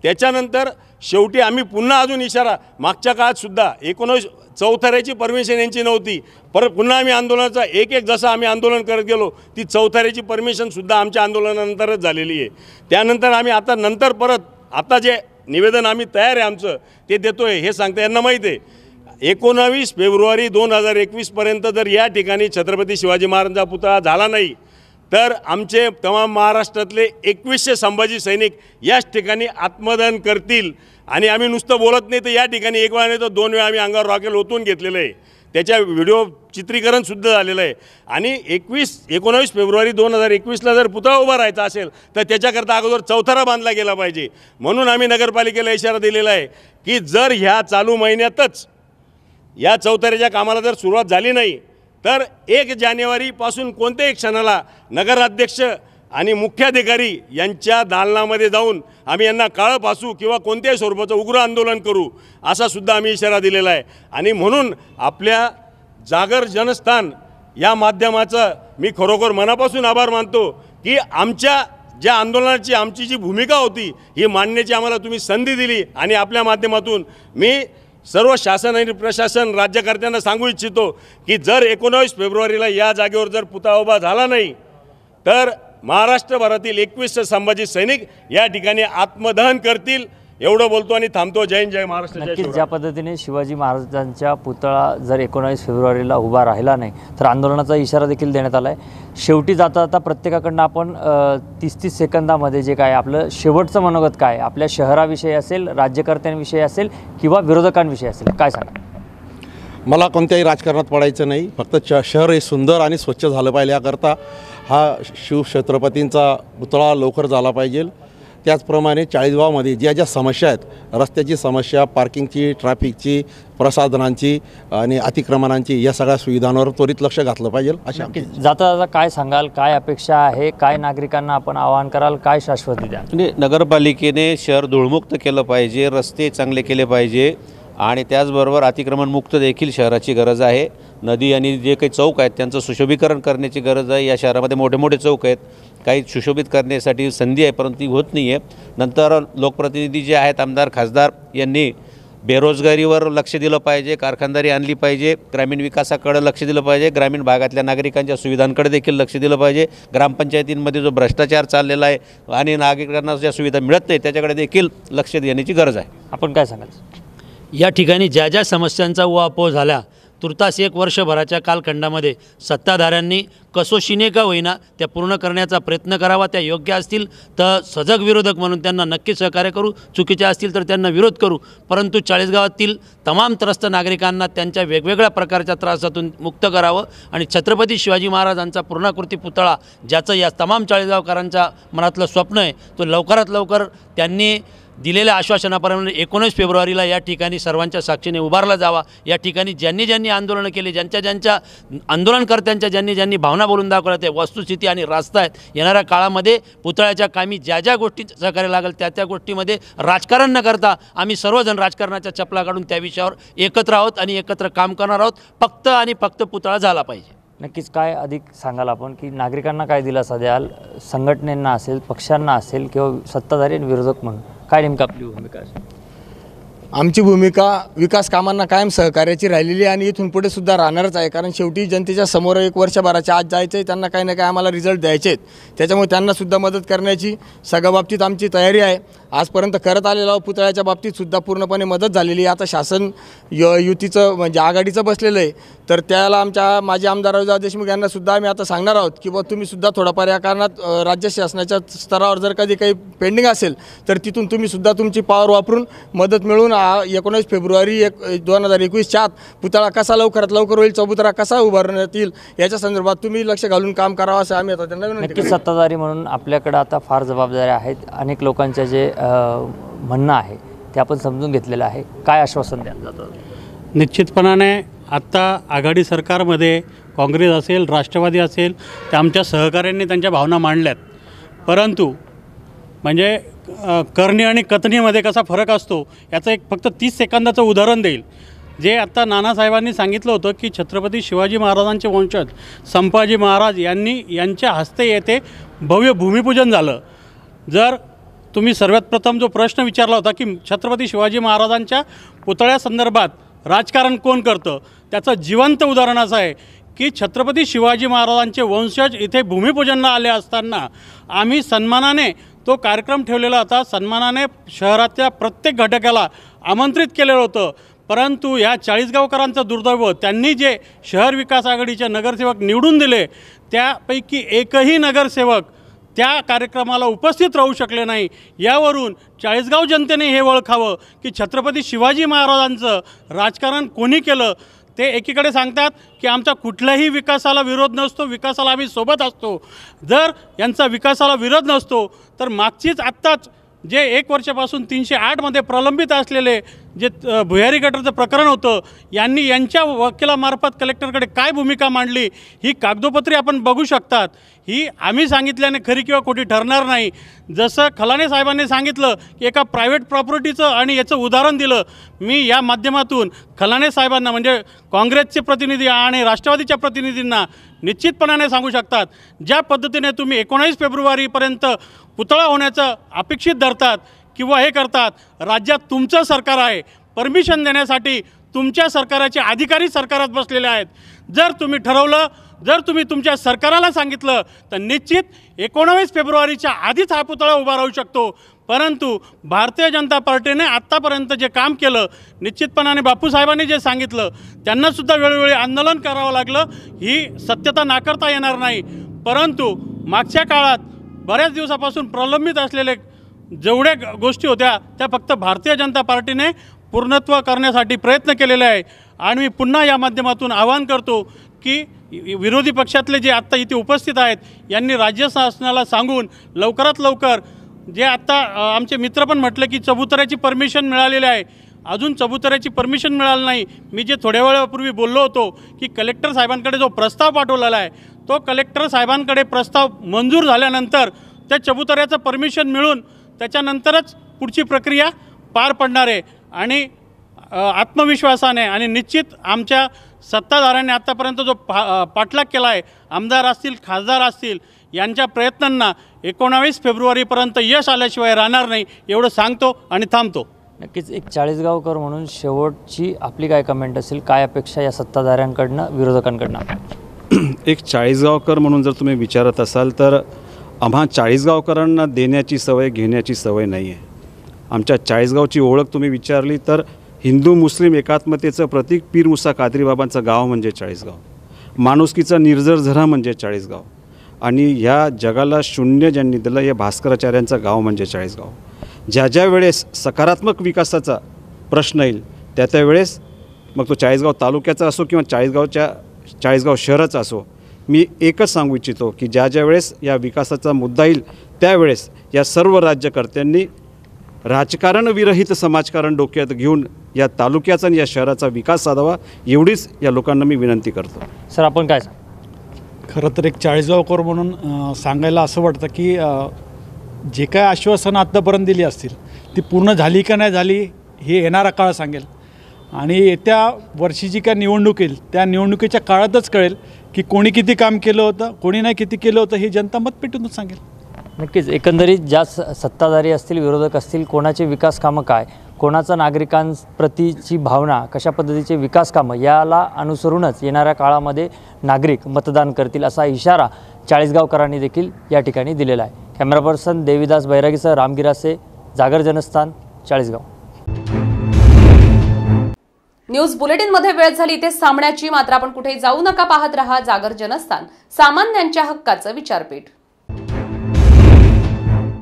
त्याच्यानंतर शेवटी आम्ही पुन्हा अजून इशारा, मागच्या काळातसुद्धा 19 चौथऱ्याची परमिशन यांची नव्हती, परत पुन्हा आम्ही आंदोलनाचा एक जसं आम्ही आंदोलन करत गेलो ती चौथऱ्याची परमिशनसुद्धा आमच्या आंदोलनानंतरच झालेली आहे. त्यानंतर आम्ही आता जे निवेदन आम्ही तयार आहे आमचं ते देतो आहे. हे सांगता यांना माहीत आहे 19 फेब्रुवारी 2021पर्यंत जर या ठिकाणी छत्रपती शिवाजी महाराजांचा पुतळा झाला नाही तर आमचे तमाम महाराष्ट्रातले 2100 संभाजी सैनिक याच ठिकाणी आत्मदहन करतील. आणि आम्ही नुसतं बोलत नाही तर या ठिकाणी एक वेळा नाही तर 2 वेळा आम्ही अंगावर रॉकेल ओतून घेतलेलं आहे. त्याच्या व्हिडिओ चित्रीकरणसुद्धा झालेलं आहे. आणि 19 फेब्रुवारी 2021ला जर पुतळा उभा राहायचा असेल तर त्याच्याकरता अगोदर चौथरा बांधला गेला पाहिजे. म्हणून आम्ही नगरपालिकेला इशारा दिलेला आहे की जर ह्या चालू महिन्यातच या चौथऱ्याच्या कामाला जर सुरुवात झाली नाही तर 1 जानेवारीपासून कोणत्याही क्षणाला नगराध्यक्ष आणि मुख्याधिकारी यांच्या दालनामध्ये जाऊन आम्ही यांना काळं फासू किंवा कोणत्याही स्वरूपाचं उग्र आंदोलन करू असा सुद्धा आम्ही इशारा दिलेला आहे. आणि म्हणून आपल्या जागर जनस्थान या माध्यमाचं मी खरोखर मनापासून आभार मानतो की आमच्या ज्या आंदोलनाची आमची जी भूमिका होती ही मांडण्याची आम्हाला तुम्ही संधी दिली. आणि आपल्या माध्यमातून मी सर्व शासन आणि प्रशासन राज्यकर्त्यांना सांगू इच्छितो की जर 19 फेब्रुवारीला या जागेवर जर पुतळा उभा झाला नाही तर महाराष्ट्रभरातील 2100 संभाजी सैनिक या ठिकाणी आत्मदहन करतील. एवढं बोलतो आणि थांबतो. जय हिंद, जय महाराष्ट्र. नक्कीच ज्या पद्धतीने शिवाजी महाराजांच्या पुतळा जर 19 फेब्रुवारीला उभा राहिला नाही तर आंदोलनाचा इशारा देखील देण्यात आला आहे. शेवटी जाता जाता प्रत्येकाकडनं आपण 30-30 सेकंदामध्ये जे काय आपलं शेवटचं मनोगत काय आपल्या शहराविषयी असेल, राज्यकर्त्यांविषयी असेल किंवा विरोधकांविषयी असेल, काय सांगा? मला कोणत्याही राजकारणात पडायचं नाही, फक्त शहर हे सुंदर आणि स्वच्छ झालं पाहिजे याकरता हा शिवछत्रपतींचा पुतळा लवकर झाला पाहिजे. त्याचप्रमाणे चाळीसगावमध्ये ज्या ज्या समस्या आहेत, रस्त्याची समस्या, पार्किंगची, ट्रॅफिकची, प्रसाधनांची आणि अतिक्रमणांची, या सगळ्या सुविधांवर त्वरित लक्ष घातलं पाहिजे. अशा जाता जाता काय सांगाल, काय अपेक्षा आहे, काय नागरिकांना आपण आवाहन कराल, काय शाश्वती द्या? म्हणजे नगरपालिकेने शहर धूळमुक्त केलं पाहिजे, रस्ते चांगले केले पाहिजे आणि त्याचबरोबर अतिक्रमणमुक्त देखील शहराची गरज आहे. नदी आणि जे काही चौक आहेत त्यांचं सुशोभीकरण करण्याची गरज आहे. या शहरामध्ये मोठे मोठे चौक आहेत, काही सुशोभित करण्यासाठी संधी आहे परंतु ती होत नाही आहे. नंतर लोकप्रतिनिधी जे आहेत, आमदार खासदार यांनी बेरोजगारीवर लक्ष दिलं पाहिजे, कारखानदारी आणली पाहिजे, ग्रामीण विकासाकडे लक्ष दिलं पाहिजे, ग्रामीण भागातल्या नागरिकांच्या सुविधांकडे देखील लक्ष दिलं पाहिजे. ग्रामपंचायतींमध्ये जो भ्रष्टाचार चाललेला आहे आणि नागरिकांना ज्या सुविधा मिळत नाही त्याच्याकडे देखील लक्ष देण्याची गरज आहे. आपण काय सांगाल? या ठिकाणी ज्या ज्या समस्यांचा उहापोह झाला तुर्तास 1 वर्षभराच्या कालखंडामध्ये सत्ताधाऱ्यांनी कसोशीने का होईना त्या पूर्ण करण्याचा प्रयत्न करावा. त्या योग्य असतील तर सजग विरोधक म्हणून त्यांना नक्की सहकार्य करू, चुकीच्या असतील तर त्यांना विरोध करू, परंतु चाळीसगावातील तमाम त्रस्त नागरिकांना त्यांच्या वेगवेगळ्या प्रकारच्या त्रासातून मुक्त करावं आणि छत्रपती शिवाजी महाराजांचा पूर्णाकृती पुतळा ज्याचं या तमाम चाळीसगावकरांच्या मनातलं स्वप्न आहे तो लवकरात लवकर त्यांनी दिलेल्या आश्वासनाप्रमाणे 19 फेब्रुवारीला या ठिकाणी सर्वांच्या साक्षीने उभारला जावा. या ठिकाणी ज्यांनी ज्यांनी आंदोलनं केली, ज्यांच्या आंदोलनकर्त्यांच्या ज्यांनी भावना बोलून दाखवल्या ते वस्तुस्थिती आणि रास्ता आहेत. येणाऱ्या काळामध्ये पुतळ्याच्या कामी ज्या गोष्टी सहकार्य लागेल त्या गोष्टीमध्ये राजकारण न करता आम्ही सर्वजण राजकारणाच्या चपला काढून त्या विषयावर एकत्र आहोत आणि एकत्र काम करणार आहोत. फक्त आणि फक्त पुतळा झाला पाहिजे. नक्कीच काय अधिक सांगाल आपण की नागरिकांना काय दिलासा द्याल, संघटनेंना असेल, पक्षांना असेल किंवा सत्ताधारी आणि विरोधक म्हणून काय नेमकं आपली भूमिका असेल? आमची भूमिका विकास कामांना कायम सहकार्याची राहिलेली आहे आणि इथून पुढे सुद्धा राहणारच आहे. कारण शेवटी जनतेच्या समोर 1 वर्षभराच्या आत जायचं आहे, त्यांना काही ना काही आम्हाला रिझल्ट द्यायचे आहेत. त्याच्यामुळे त्यांनासुद्धा मदत करण्याची सगळ्या बाबतीत आमची तयारी आहे. आजपर्यंत करत आलेला पुतळ्याच्या बाबतीतसुद्धा पूर्णपणे मदत झालेली आहे. आता शासन युतीचं म्हणजे आघाडीचं बसलेलं आहे, तर त्याला आमच्या माजी आमदार रावजाव देशमुख यांनासुद्धा आम्ही आता सांगणार आहोत की बा तुम्हीसुद्धा थोडाफार या कारणात राज्य शासनाच्या स्तरावर जर कधी काही पेंडिंग असेल तर तिथून तुम्हीसुद्धा तुमची पॉवर वापरून मदत मिळवून 19 फेब्रुवारी 2021च्या आत पुतळा कसा लवकरात लवकर होईल, चबुतरा कसा उभारण्यात येईल याच्या संदर्भात तुम्ही लक्ष घालून काम करावं असं आम्ही आता त्यांना विनंती नक्की सत्ताधारी म्हणून आपल्याकडे आता फार जबाबदाऱ्या आहेत. अनेक लोकांच्या जे म्हणणं आहे ते आपण समजून घेतलेलं आहे. काय आश्वासन द्याल जातं? निश्चितपणाने आत्ता आघाडी सरकारमध्ये काँग्रेस असेल, राष्ट्रवादी असेल, त्या आमच्या सहकाऱ्यांनी त्यांच्या भावना मांडल्यात. परंतु म्हणजे करणी आणि कथनीमध्ये कसा फरक असतो याचं एक फक्त 30 सेकंदाचं उदाहरण देईल. जे आत्ता नानासाहेबांनी सांगितलं होतं की छत्रपती शिवाजी महाराजांचे वंशज संभाजी महाराज यांच्या हस्ते येथे भव्य भूमिपूजन झालं. जर तुम्ही सर्वात प्रथम जो प्रश्न विचारला होता की छत्रपती शिवाजी महाराजांच्या पुतळ्यासंदर्भात राजकारण कोण करतं, त्याचं जिवंत उदाहरण असं आहे की छत्रपती शिवाजी महाराजांचे वंशज इथे भूमिपूजनला आले असताना आम्ही सन्मानाने तो कार्यक्रम ठेवलेला होता. सन्मानाने शहरातल्या प्रत्येक घटकाला आमंत्रित केलेलं होतं. परंतु ह्या चाळीसगावकरांचं दुर्दैव, त्यांनी जे शहर विकास आघाडीचे नगरसेवक निवडून दिले त्यापैकी एकही नगरसेवक त्या कार्यक्रमाला उपस्थित राहू शकले नाही. यावरून चाळीसगाव जनतेने हे ओळखावं की छत्रपती शिवाजी महाराजांचं राजकारण कोणी केलं. ते एकीकडे सांगतात की आमचा कुठल्याही विकासाला विरोध नसतो, विकासाला आम्ही सोबत असतो. जर यांचा विकासाला विरोध नसतो तर मागचीच आत्ताच जे 1 वर्षापासून 308मध्ये प्रलंबित असलेले जे भुयारी गटारचं प्रकरण होतं यांच्या वकिलामार्फत कलेक्टरकडे काय भूमिका मांडली ही कागदोपत्री आपण बघू शकतात. ही आम्ही सांगितल्याने खरी किंवा खोटी ठरणार नाही. जसं खलाने साहेबांनी सांगितलं की एका प्रायव्हेट प्रॉपर्टीचं आणि याचं उदाहरण दिलं. मी या माध्यमातून खलाने साहेबांना म्हणजे काँग्रेसचे प्रतिनिधी आणि राष्ट्रवादीच्या प्रतिनिधींना निश्चितपणाने सांगू शकतात, ज्या पद्धतीने तुम्ही 19 फेब्रुवारीपर्यंत पुतळा होण्याचं अपेक्षित धरतात किंवा हे करतात, राज्यात तुमचं सरकार आहे. परमिशन देण्यासाठी तुमच्या सरकाराचे अधिकारी सरकारात बसलेले आहेत. जर तुम्ही ठरवलं, जर तुम्ही तुमच्या सरकाराला सांगितलं तर निश्चित 19 फेब्रुवारीच्या आधीच हा पुतळा उभा राहू शकतो. परंतु भारतीय जनता पार्टीने आत्तापर्यंत जे काम केलं, निश्चितपणाने बापूसाहेबांनी जे सांगितलं त्यांनासुद्धा वेळोवेळी आंदोलन करावं लागलं, ही सत्यता नाकारता येणार नाही. परंतु मागच्या काळात बऱ्याच दिवसापासून प्रलंबित असलेले जेवढ्या गोष्टी होत्या त्या फक्त भारतीय जनता पार्टीने पूर्णत्व करण्यासाठी प्रयत्न केलेले आहे. आणि मी पुन्हा या माध्यमातून आवाहन करतो की विरोधी पक्षातले जे आत्ता इथे उपस्थित आहेत यांनी राज्य शासनाला सांगून लवकरात लवकर जे आत्ता आमचे मित्र पण म्हटलं की चबुतऱ्याची परमिशन मिळालेली आहे, अजून चबुतऱ्याची परमिशन मिळाली नाही. मी जे थोड्या वेळापूर्वी बोललो होतो की कलेक्टर साहेबांकडे जो प्रस्ताव पाठवलेला आहे तो कलेक्टर साहेबांकडे प्रस्ताव मंजूर झाल्यानंतर त्या चबुतऱ्याचं परमिशन मिळून त्याच्यानंतरच पुढची प्रक्रिया पार पडणार आहे. आणि आत्मविश्वासाने आणि निश्चित आमच्या सत्ताधाऱ्यांनी आत्तापर्यंत जो पाठलाग केला आहे, आमदार असतील, खासदार असतील, यांच्या प्रयत्नांना 19 फेब्रुवारीपर्यंत यश आल्याशिवाय राहणार नाही एवढं सांगतो आणि थांबतो. नक्कीच एक चाळीसगावकर म्हणून शेवटची आपली काय कमेंट असेल, काय अपेक्षा या सत्ताधाऱ्यांकडनं विरोधकांकडनं? एक चाळीसगावकर म्हणून जर तुम्ही विचारत असाल तर आम्हा चाळीसगावकरांना देण्याची सवय, घेण्याची सवय नाही आहे. आमच्या चाळीसगावची ओळख तुम्ही विचारली तर हिंदू मुस्लिम एकात्मतेचं प्रतीक पीर मुसा कादरी बाबांचं गाव म्हणजे चाळीसगाव, माणुसकीचा निर्जर झरा म्हणजे चाळीसगाव, आणि ह्या जगाला शून्य ज्यांनी दिलं हे भास्कराचार्यांचं गाव म्हणजे चाळीसगाव. ज्या वेळेस सकारात्मक विकासाचा प्रश्न येईल त्या वेळेस, मग तो चाळीसगाव तालुक्याचा असो किंवा चाळीसगाव शहराचा असो, मी एकच सांगू इच्छितो की ज्या वेळेस या विकासाचा मुद्दा येईल त्यावेळेस या सर्व राज्यकर्त्यांनी राजकारण विरहित समाजकारण डोक्यात घेऊन या तालुक्याचा आणि या शहराचा विकास साधावा, एवढीच या लोकांना मी विनंती करतो. सर, आपण काय खरं तर एक चाळीसगावकर म्हणून सांगायला असं वाटतं की जे काय आश्वासनं आत्तापर्यंत दिली असतील ती पूर्ण झाली का नाही झाली हे येणारा काळ सांगेल, आणि येत्या वर्षी जी काय निवडणूक येईल त्या निवडणुकीच्या काळातच कळेल की कोणी किती काम केलं होतं, कोणी नाही किती केलं होतं, ही जनता मतपेटूनच सांगेल. नक्कीच एकंदरीत ज्या सत्ताधारी असतील, विरोधक असतील, कोणाचे विकास कामं काय, कोणाचं नागरिकांप्रतीची भावना, कशा पद्धतीचे विकास कामं, याला अनुसरूनच येणाऱ्या काळामध्ये नागरिक मतदान करतील असा इशारा चाळीसगावकरांनी देखील या ठिकाणी दिलेला आहे. कॅमेरा पर्सन देविदास बैरागीसह रामगिरासे, जागर जनस्थान, चाळीसगाव. न्यूज बुलेटिनमध्ये वेळ झाली इथे थांबण्याची, मात्र आपण कुठे जाऊ नका, पाहत रहा जागर जनस्थान, सामान्यांच्या हक्काचं विचारपीठ.